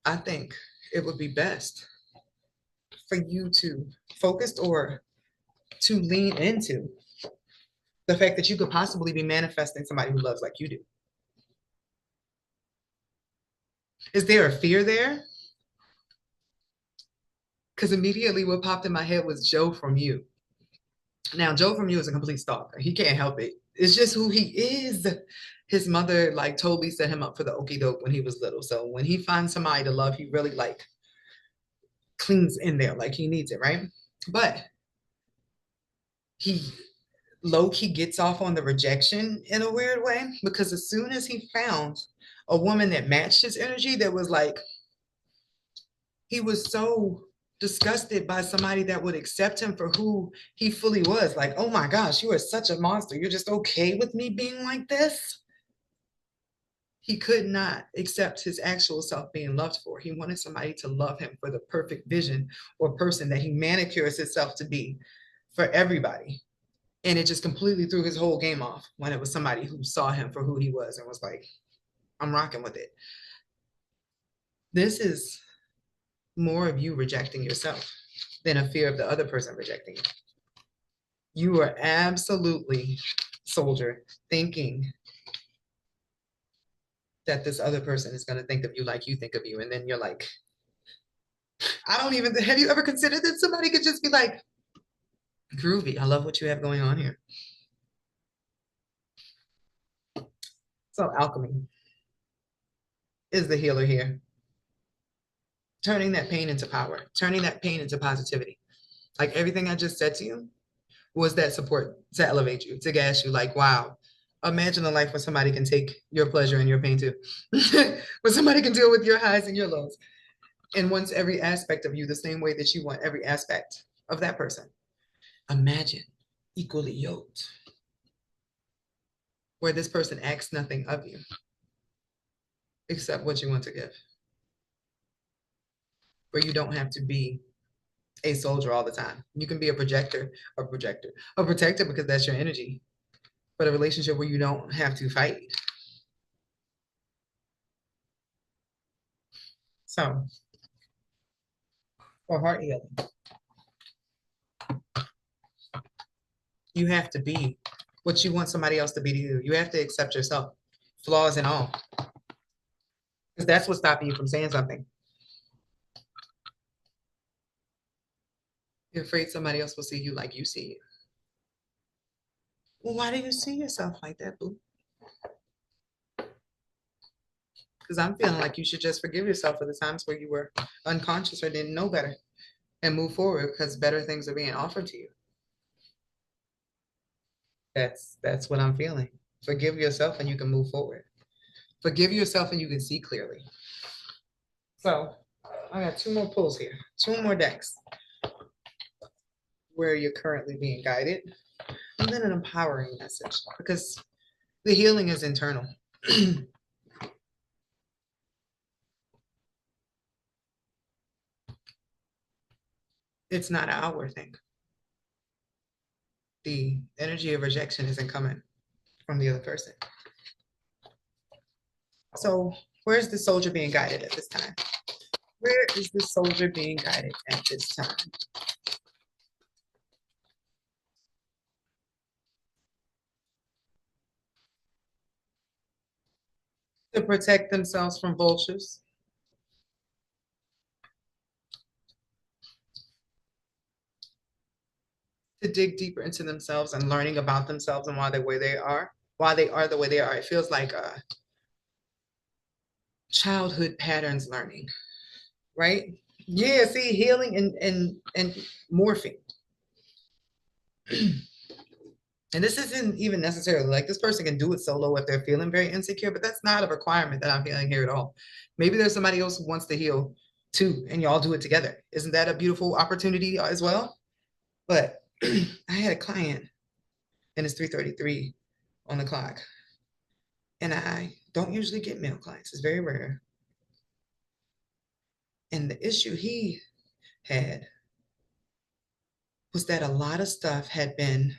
I think it would be best for you to focus or to lean into the fact that you could possibly be manifesting somebody who loves like you do. Is there a fear there? Because immediately what popped in my head was Joe from You. Now, Joe from You is a complete stalker. He can't help it. It's just who he is. His mother like totally set him up for the okie doke when he was little. So when he finds somebody to love, he really like cleans in there like he needs it, right? But he low key gets off on the rejection in a weird way because as soon as he found a woman that matched his energy, that was like, he was so disgusted by somebody that would accept him for who he fully was. Like, oh my gosh, you are such a monster. You're just okay with me being like this. He could not accept his actual self being loved for. He wanted somebody to love him for the perfect vision or person that he manicures himself to be for everybody. And it just completely threw his whole game off when it was somebody who saw him for who he was and was like, I'm rocking with it. This is more of you rejecting yourself than a fear of the other person rejecting you. You are absolutely, soldier, thinking that this other person is going to think of you like you think of you. And then you're like, I don't even, have you ever considered that somebody could just be like, groovy, I love what you have going on here. So alchemy is the healer here. Turning that pain into power, turning that pain into positivity. Like everything I just said to you was that support to elevate you, to gas you. Like, wow, imagine a life where somebody can take your pleasure and your pain too, where somebody can deal with your highs and your lows and wants every aspect of you the same way that you want every aspect of that person. Imagine equally yoked, where this person asks nothing of you except what you want to give, where you don't have to be a soldier all the time. You can be a protector because that's your energy, but a relationship where you don't have to fight. So for heart healing, you have to be what you want somebody else to be to you. You have to accept yourself, flaws and all, because that's what's stopping you from saying something. You're afraid somebody else will see you like you see you. Well, why do you see yourself like that, boo? Because I'm feeling like you should just forgive yourself for the times where you were unconscious or didn't know better and move forward because better things are being offered to you. That's what I'm feeling. Forgive yourself and you can move forward. Forgive yourself and you can see clearly. So I got two more pulls here, two more decks. where you're currently being guided, and then an empowering message because the healing is internal. It's not an outward thing. The energy of rejection isn't coming from the other person. So, where's the soldier being guided at this time? Where is the soldier being guided at this time? To protect themselves from vultures, to dig deeper into themselves and learning about themselves and why they are the way they are. It feels like childhood patterns learning, right? Yeah, see, healing and morphing. And this isn't even necessarily like this person can do it solo if they're feeling very insecure, but that's not a requirement that I'm feeling here at all. Maybe there's somebody else who wants to heal too, and y'all do it together. Isn't that a beautiful opportunity as well? But I had a client and it's 3:33 on the clock. And I don't usually get male clients. It's very rare. And the issue he had was that a lot of stuff had been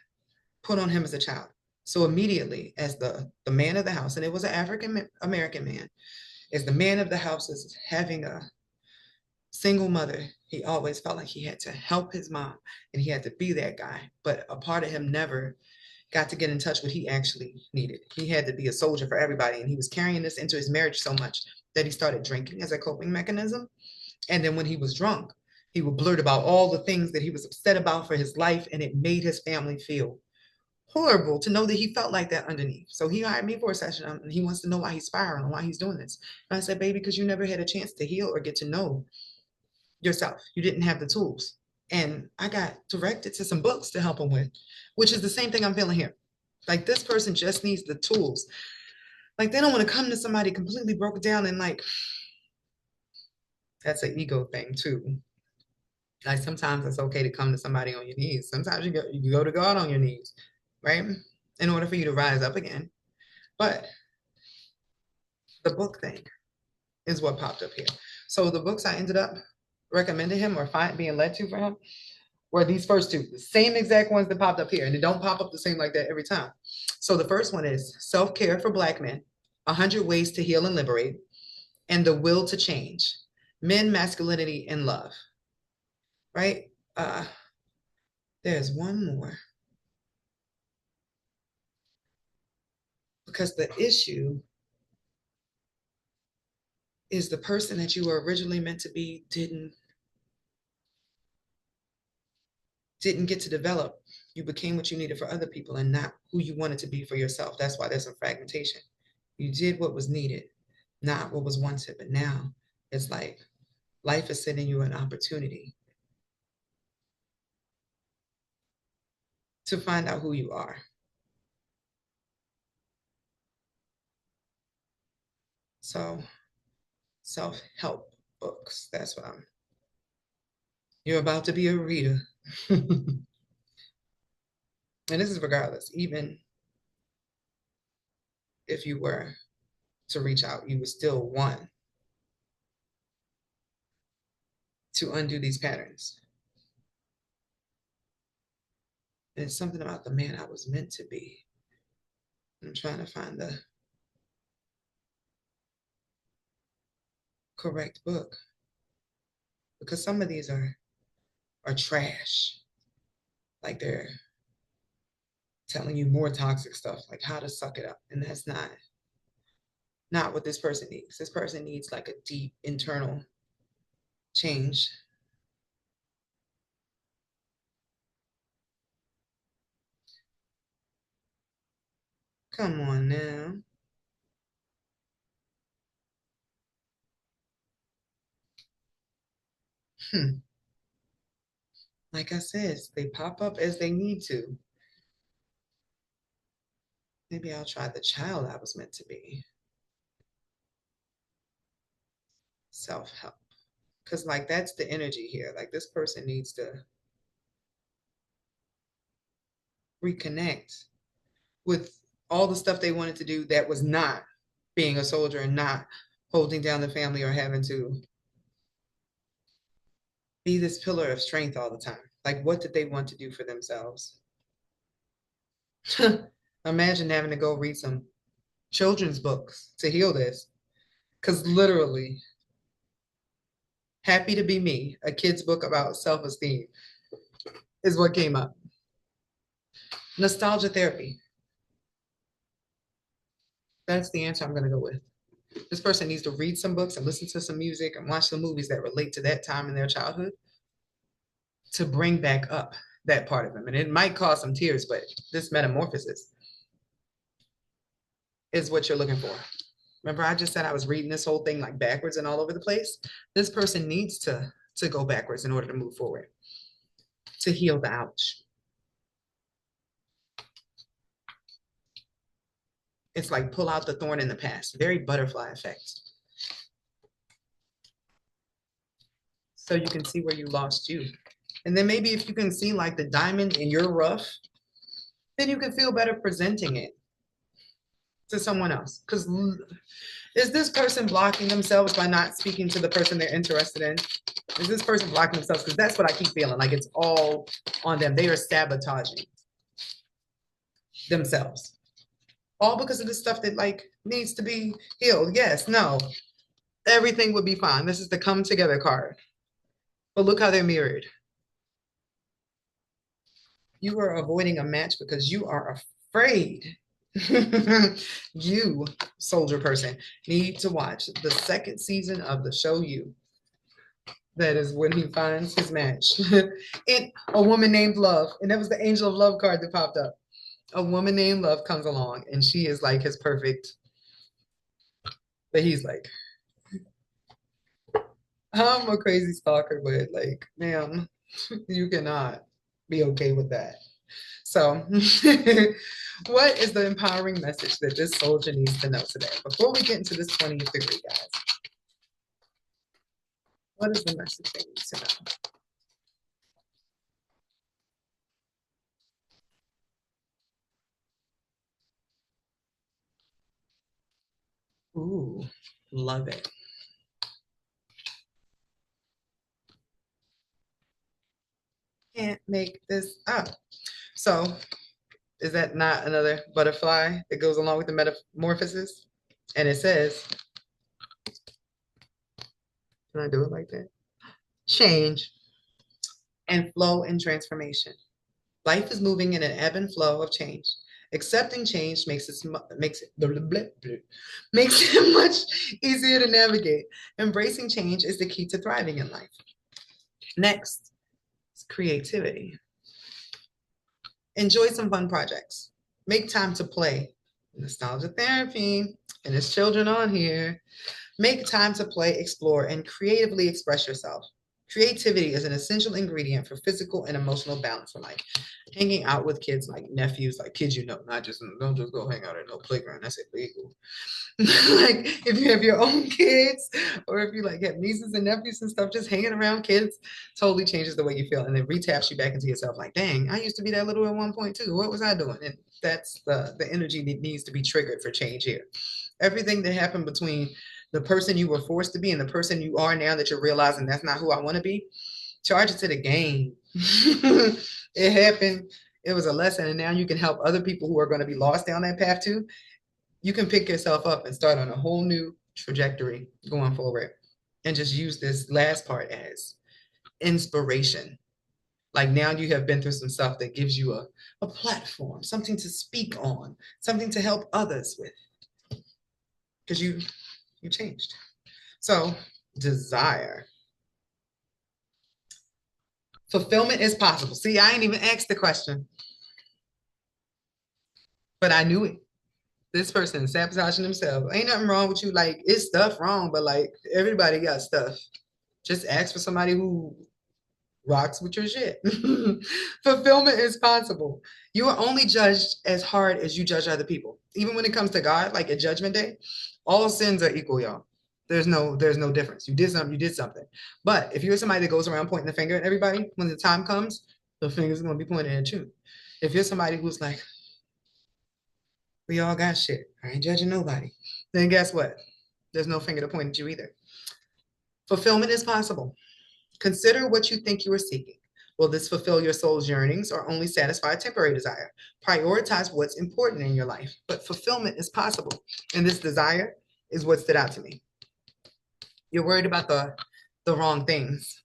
put on him as a child. So immediately, as the man of the house, and it was an African American man, as the man of the house is having a single mother, he always felt like he had to help his mom and he had to be that guy. But a part of him never got to get in touch with what he actually needed. He had to be a soldier for everybody, and he was carrying this into his marriage so much that he started drinking as a coping mechanism. And then when he was drunk, he would blurt about all the things that he was upset about for his life, and it made his family feel horrible to know that he felt like that underneath. So he hired me for a session, and he wants to know why he's spiraling and why he's doing this. And I said, baby, because you never had a chance to heal or get to know yourself. You didn't have the tools. And I got directed to some books to help him with, which is the same thing I'm feeling here. Like this person just needs the tools. Like they don't want to come to somebody completely broke down and like that's an ego thing too. Like sometimes it's okay to come to somebody on your knees. Sometimes you go to God on your knees, right? In order for you to rise up again. But the book thing is what popped up here. So the books I ended up recommending him or being led to for him were these first two, the same exact ones that popped up here. And they don't pop up the same like that every time. So the first one is Self-Care for Black Men, 100 Ways to Heal and Liberate, and The Will to Change, Men, Masculinity, and Love, right? There's one more. Because the issue is the person that you were originally meant to be didn't get to develop. You became what you needed for other people and not who you wanted to be for yourself. That's why there's some fragmentation. You did what was needed, not what was wanted. But now it's like life is sending you an opportunity to find out who you are. So self-help books. That's what you're about to be a reader. And this is regardless, even if you were to reach out, you would still want to undo these patterns. And it's something about the man I was meant to be. I'm trying to find the correct book because some of these are trash. Like they're telling you more toxic stuff, like how to suck it up. And that's not what this person needs. This person needs like a deep internal change. Come on now. Hmm. Like I said, they pop up as they need to. Maybe I'll try the child I was meant to be. Self-help. Because like that's the energy here. Like this person needs to reconnect with all the stuff they wanted to do that was not being a soldier and not holding down the family or having to be this pillar of strength all the time. Like, what did they want to do for themselves? Imagine having to go read some children's books to heal this. Because literally, Happy to Be Me, a kid's book about self esteem, is what came up. Nostalgia therapy. That's the answer I'm going to go with. This person needs to read some books and listen to some music and watch some movies that relate to that time in their childhood to bring back up that part of them. And it might cause some tears, but this metamorphosis is what you're looking for. Remember, I just said I was reading this whole thing like backwards and all over the place. This person needs to go backwards in order to move forward, to heal the ouch. It's like pull out the thorn in the past, very butterfly effect. So you can see where you lost you. And then maybe if you can see like the diamond in your rough, then you can feel better presenting it to someone else. Because is this person blocking themselves by not speaking to the person they're interested in? Is this person blocking themselves? Because that's what I keep feeling, like it's all on them. They are sabotaging themselves. All because of the stuff that like needs to be healed. Yes, no. Everything would be fine. This is the come together card. But look how they're mirrored. You are avoiding a match because you are afraid. You, soldier person, need to watch the second season of the show You. That is when he finds his match. And a woman named Love. And that was the Angel of Love card that popped up. A woman named Love comes along and she is like his perfect. But he's like, I'm a crazy stalker, but like, ma'am, you cannot be okay with that. So, what is the empowering message that this soldier needs to know today? Before we get into this 20th degree, guys, what is the message they need to know? Ooh, love it. Can't make this up. So, is that not another butterfly that goes along with the metamorphosis? And it says, can I do it like that? Change and flow and transformation. Life is moving in an ebb and flow of change. Accepting change makes it much easier to navigate. Embracing change is the key to thriving in life. Next is creativity. Enjoy some fun projects. Make time to play. Nostalgia therapy, and there's children on here. Make time to play, explore, and creatively express yourself. Creativity is an essential ingredient for physical and emotional balance in life. Hanging out with kids like nephews, like kids you know, not just don't just go hang out at no playground. That's illegal. Like if you have your own kids, or if you like have nieces and nephews and stuff, just hanging around kids totally changes the way you feel, and it retaps you back into yourself. Like, dang, I used to be that little at one point too. What was I doing? And that's the energy that needs to be triggered for change here. Everything that happened between the person you were forced to be and the person you are now that you're realizing that's not who I want to be, charge it to the game. It happened. It was a lesson. And now you can help other people who are going to be lost down that path too. You can pick yourself up and start on a whole new trajectory going forward and just use this last part as inspiration. Like now you have been through some stuff that gives you a platform, something to speak on, something to help others with. Because you changed. So desire. Fulfillment is possible. See, I ain't even asked the question, but I knew it. This person is sabotaging themselves. Ain't nothing wrong with you. Like, it's stuff wrong, but like everybody got stuff. Just ask for somebody who rocks with your shit. Fulfillment is possible. You are only judged as hard as you judge other people. Even when it comes to God, like at Judgment Day, all sins are equal, y'all. There's no difference. You did something, you did something. But if you're somebody that goes around pointing the finger at everybody, when the time comes, the finger's gonna be pointed at you. If you're somebody who's like, we all got shit, I ain't judging nobody, then guess what? There's no finger to point at you either. Fulfillment is possible. Consider what you think you are seeking. Will this fulfill your soul's yearnings or only satisfy a temporary desire? Prioritize what's important in your life, but fulfillment is possible. And this desire is what stood out to me. You're worried about the wrong things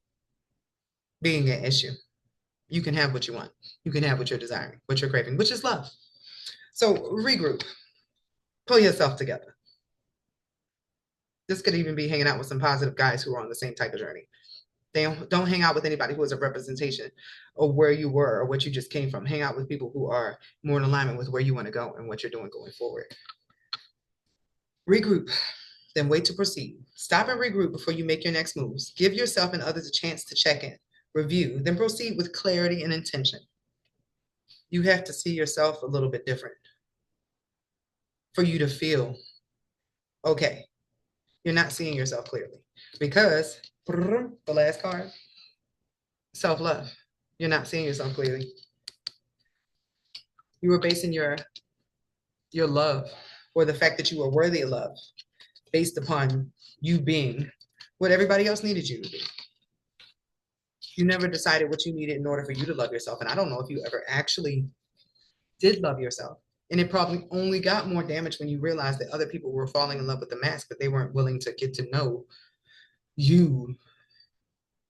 being an issue. You can have what you want. You can have what you're desiring, what you're craving, which is love. So regroup, pull yourself together. This could even be hanging out with some positive guys who are on the same type of journey. They don't hang out with anybody who is a representation of where you were or what you just came from. Hang out with people who are more in alignment with where you want to go and what you're doing going forward. Regroup, then wait to proceed. Stop and regroup before you make your next moves. Give yourself and others a chance to check in, review, then proceed with clarity and intention. You have to see yourself a little bit different for you to feel okay. You're not seeing yourself clearly because the last card, self-love. You're not seeing yourself clearly. You were basing your love or the fact that you are worthy of love based upon you being what everybody else needed you to be. You never decided what you needed in order for you to love yourself. And I don't know if you ever actually did love yourself. And it probably only got more damage when you realized that other people were falling in love with the mask, but they weren't willing to get to know you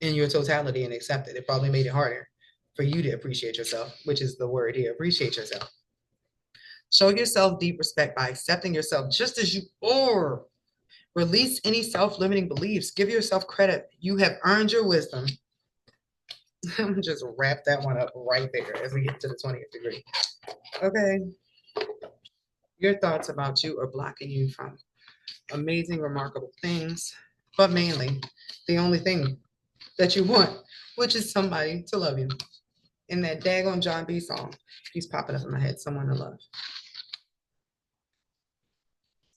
in your totality and accept it. It probably made it harder for you to appreciate yourself, which is the word here, appreciate yourself. Show yourself deep respect by accepting yourself just as you are. Release any self-limiting beliefs. Give yourself credit. You have earned your wisdom. I'm gonna just wrap that one up right there as we get to the 20th degree. Okay. Your thoughts about you are blocking you from amazing, remarkable things, but mainly the only thing that you want, which is somebody to love you. In that daggone John B song, he's popping up in my head, someone to love.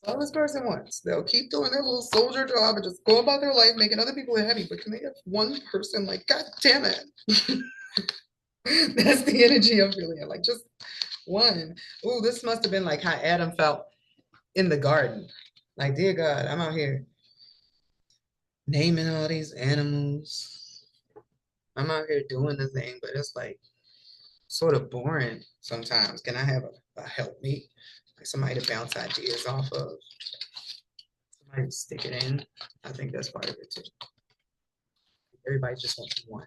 All this person wants, they'll keep doing their little soldier job and just go about their life making other people happy. But can they have one person like, God damn it? That's the energy I'm feeling. Like just one. Ooh, this must have been like how Adam felt in the garden. Like, dear God, I'm out here naming all these animals. I'm out here doing the thing, but it's like sort of boring sometimes. Can I have a helpmate? Like somebody to bounce ideas off of? Somebody to stick it in? I think that's part of it too. Everybody just wants one.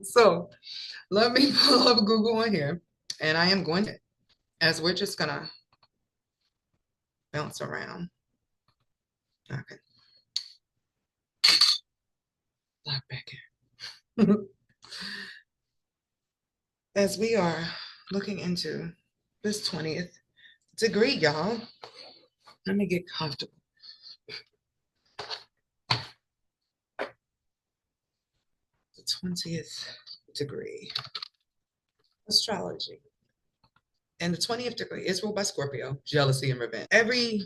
So let me pull up Google in here. And I am going to, as we're just gonna bounce around. Okay. Lock back here. As we are looking into this 20th degree, y'all, let me get comfortable. The 20th degree, astrology. And the 20th degree is ruled by Scorpio, jealousy and revenge. Every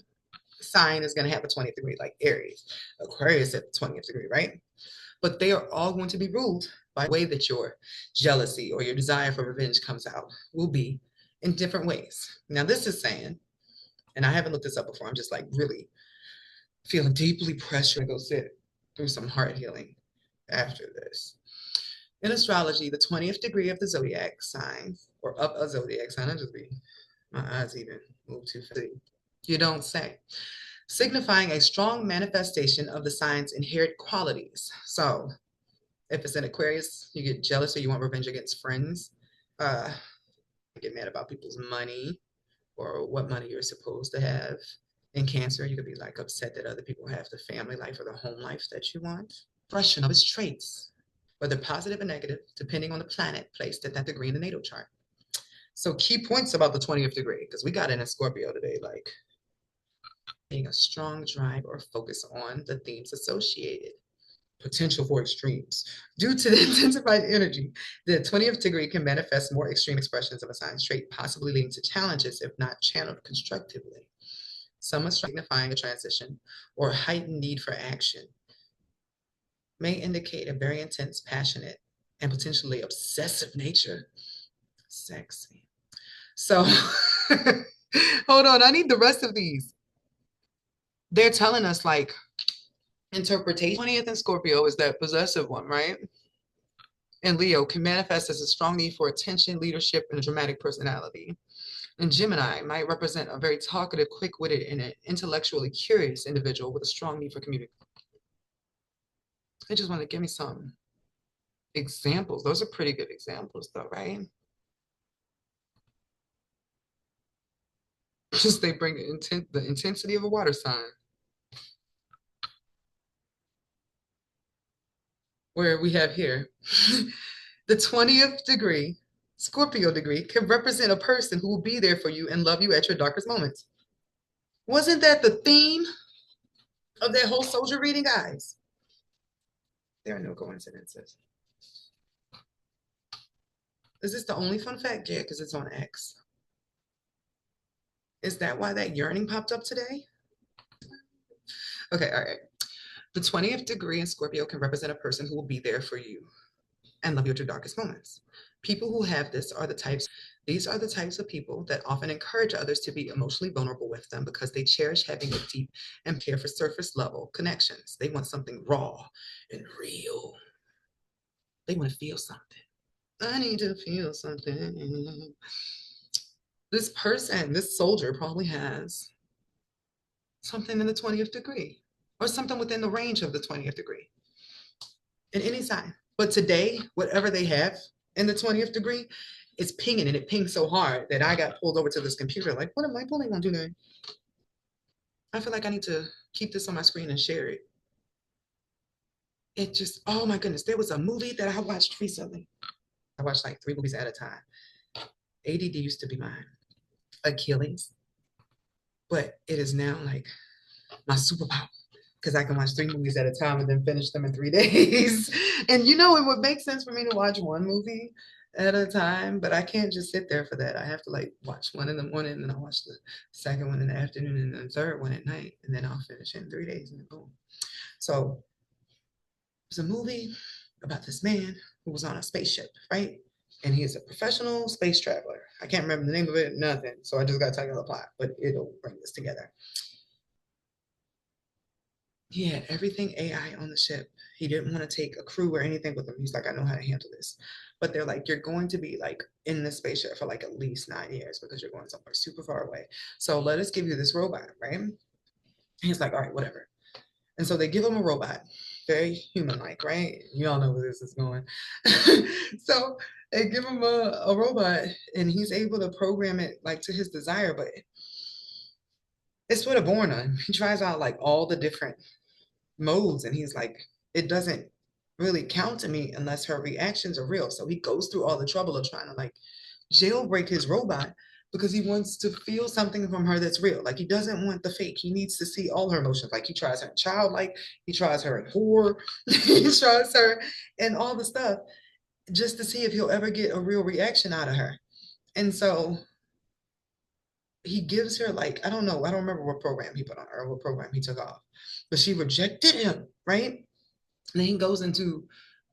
sign is going to have a 20th degree, like Aries, Aquarius at the 20th degree, right? But they are all going to be ruled by the way that your jealousy or your desire for revenge comes out will be in different ways. Now, this is saying, and I haven't looked this up before, I'm just like really feeling deeply pressured to go sit through some heart healing after this. In astrology, the 20th degree of the zodiac sign, or of a zodiac sign, I just be, my eyes even move too fast. You don't say. Signifying a strong manifestation of the sign's inherent qualities. So if it's in Aquarius, you get jealous or you want revenge against friends. You get mad about people's money or what money you're supposed to have. In Cancer, you could be like upset that other people have the family life or the home life that you want. Expression of its traits, whether positive or negative, depending on the planet placed at that degree in the natal chart. So key points about the 20th degree, because we got in a Scorpio today, like being a strong drive or focus on the themes associated. Potential for extremes. Due to the intensified energy, the 20th degree can manifest more extreme expressions of a sign's trait, possibly leading to challenges if not channeled constructively. Some are signifying a transition or heightened need for action. May indicate a very intense, passionate, and potentially obsessive nature. Sexy. So hold on, I need the rest of these. They're telling us like interpretation. 20th in Scorpio is that possessive one, right? And Leo can manifest as a strong need for attention, leadership, and a dramatic personality. And Gemini might represent a very talkative, quick-witted, and intellectually curious individual with a strong need for communication. I just want to give me some examples. Those are pretty good examples, though, right? Just they bring the intensity of a water sign. Where we have here, the 20th degree, Scorpio degree, can represent a person who will be there for you and love you at your darkest moments. Wasn't that the theme of that whole soldier reading, guys? There are no coincidences. Is this the only fun fact? Yeah, because it's on X. Is that why that yearning popped up today? Okay, all right. The 20th degree in Scorpio can represent a person who will be there for you and love you at your darkest moments. People who have this are the types, these are the types of people that often encourage others to be emotionally vulnerable with them because they cherish having a deep and care for surface level connections. They want something raw and real. They want to feel something. I need to feel something. This person, this soldier probably has something in the 20th degree or something within the range of the 20th degree in any sign. But today, whatever they have in the 20th degree, it's pinging and it pings so hard that I got pulled over to this computer. Like, what am I pulling on today? I feel like I need to keep this on my screen and share it. It just, oh my goodness, there was a movie that I watched recently. I watched like 3 movies at a time. ADD used to be mine. Achilles. But it is now like my superpower because I can watch 3 movies at a time and then finish them in 3 days. And you know, it would make sense for me to watch one movie at a time, but I can't just sit there for that. I have to like watch one in the morning and then I'll watch the second one in the afternoon and the third one at night, and then I'll finish in 3 days and then boom. So it's a movie about this man who was on a spaceship, right? And he is a professional space traveler. I can't remember the name of it, nothing. So I just got to tell you the plot, but it'll bring this together. He had everything AI on the ship. He didn't want to take a crew or anything with him. He's like, I know how to handle this. But they're like, you're going to be like in this spaceship for like at least 9 years because you're going somewhere super far away. So let us give you this robot, right? He's like, all right, whatever. And so they give him a robot, very human-like, right? You all know where this is going. So they give him a robot and he's able to program it like to his desire, but it's sort of born on him. He tries out like all the different modes and he's like, it doesn't really count to me unless her reactions are real. So he goes through all the trouble of trying to like jailbreak his robot because he wants to feel something from her that's real. Like he doesn't want the fake. He needs to see all her emotions. Like he tries her in childlike, he tries her in horror, he tries her in all the stuff just to see if he'll ever get a real reaction out of her. And so he gives her like, I don't know, I don't remember what program he put on her or what program he took off, but she rejected him, right? And then he goes into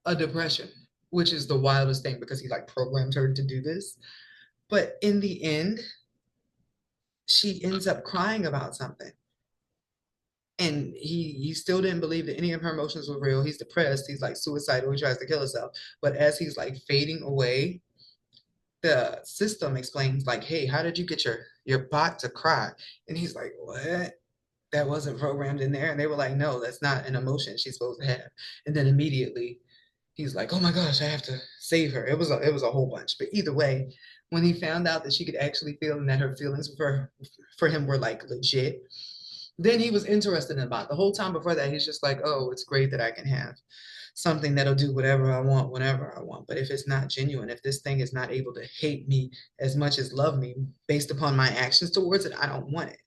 a depression, which is the wildest thing because he like programmed her to do this. But in the end, she ends up crying about something. And he still didn't believe that any of her emotions were real. He's depressed. He's like suicidal. He tries to kill himself. But as he's like fading away, the system explains like, hey, how did you get your bot to cry? And he's like, what? That wasn't programmed in there. And they were like, no, that's not an emotion she's supposed to have. And then immediately he's like, oh my gosh, I have to save her. It was a whole bunch. But either way, when he found out that she could actually feel and that her feelings for him were like legit, then he was interested in the bot. The whole time before that, he's just like, oh, it's great that I can have something that'll do whatever I want, whenever I want. But if it's not genuine, if this thing is not able to hate me as much as love me based upon my actions towards it, I don't want it.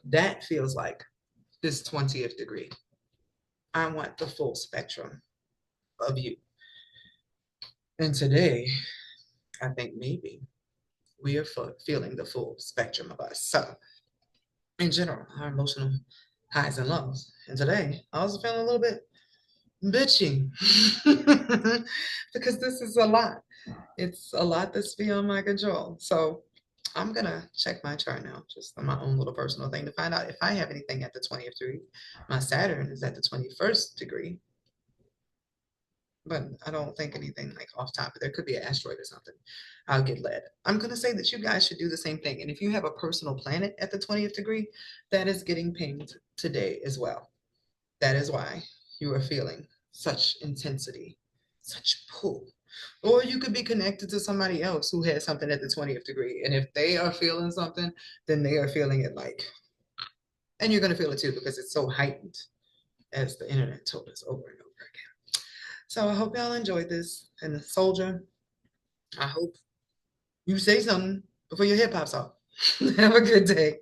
That feels like this 20th degree. I want the full spectrum of you. And today, I think maybe we are feeling the full spectrum of us. So, in general, our emotional highs and lows. And today, I was feeling a little bit bitching because this is a lot. It's a lot that's beyond my control. So I'm gonna check my chart now, just on my own little personal thing to find out if I have anything at the 20th degree. My Saturn is at the 21st degree, but I don't think anything like off top. There could be an asteroid or something. I'll get led. I'm gonna say that you guys should do the same thing. And if you have a personal planet at the 20th degree, that is getting pinged today as well. That is why you are feeling such intensity, such pull. Or you could be connected to somebody else who has something at the 20th degree. And if they are feeling something, then they are feeling it like, and you're going to feel it too because it's so heightened, as the internet told us over and over again. So I hope y'all enjoyed this. And the soldier, I hope you say something before your head pops off. Have a good day.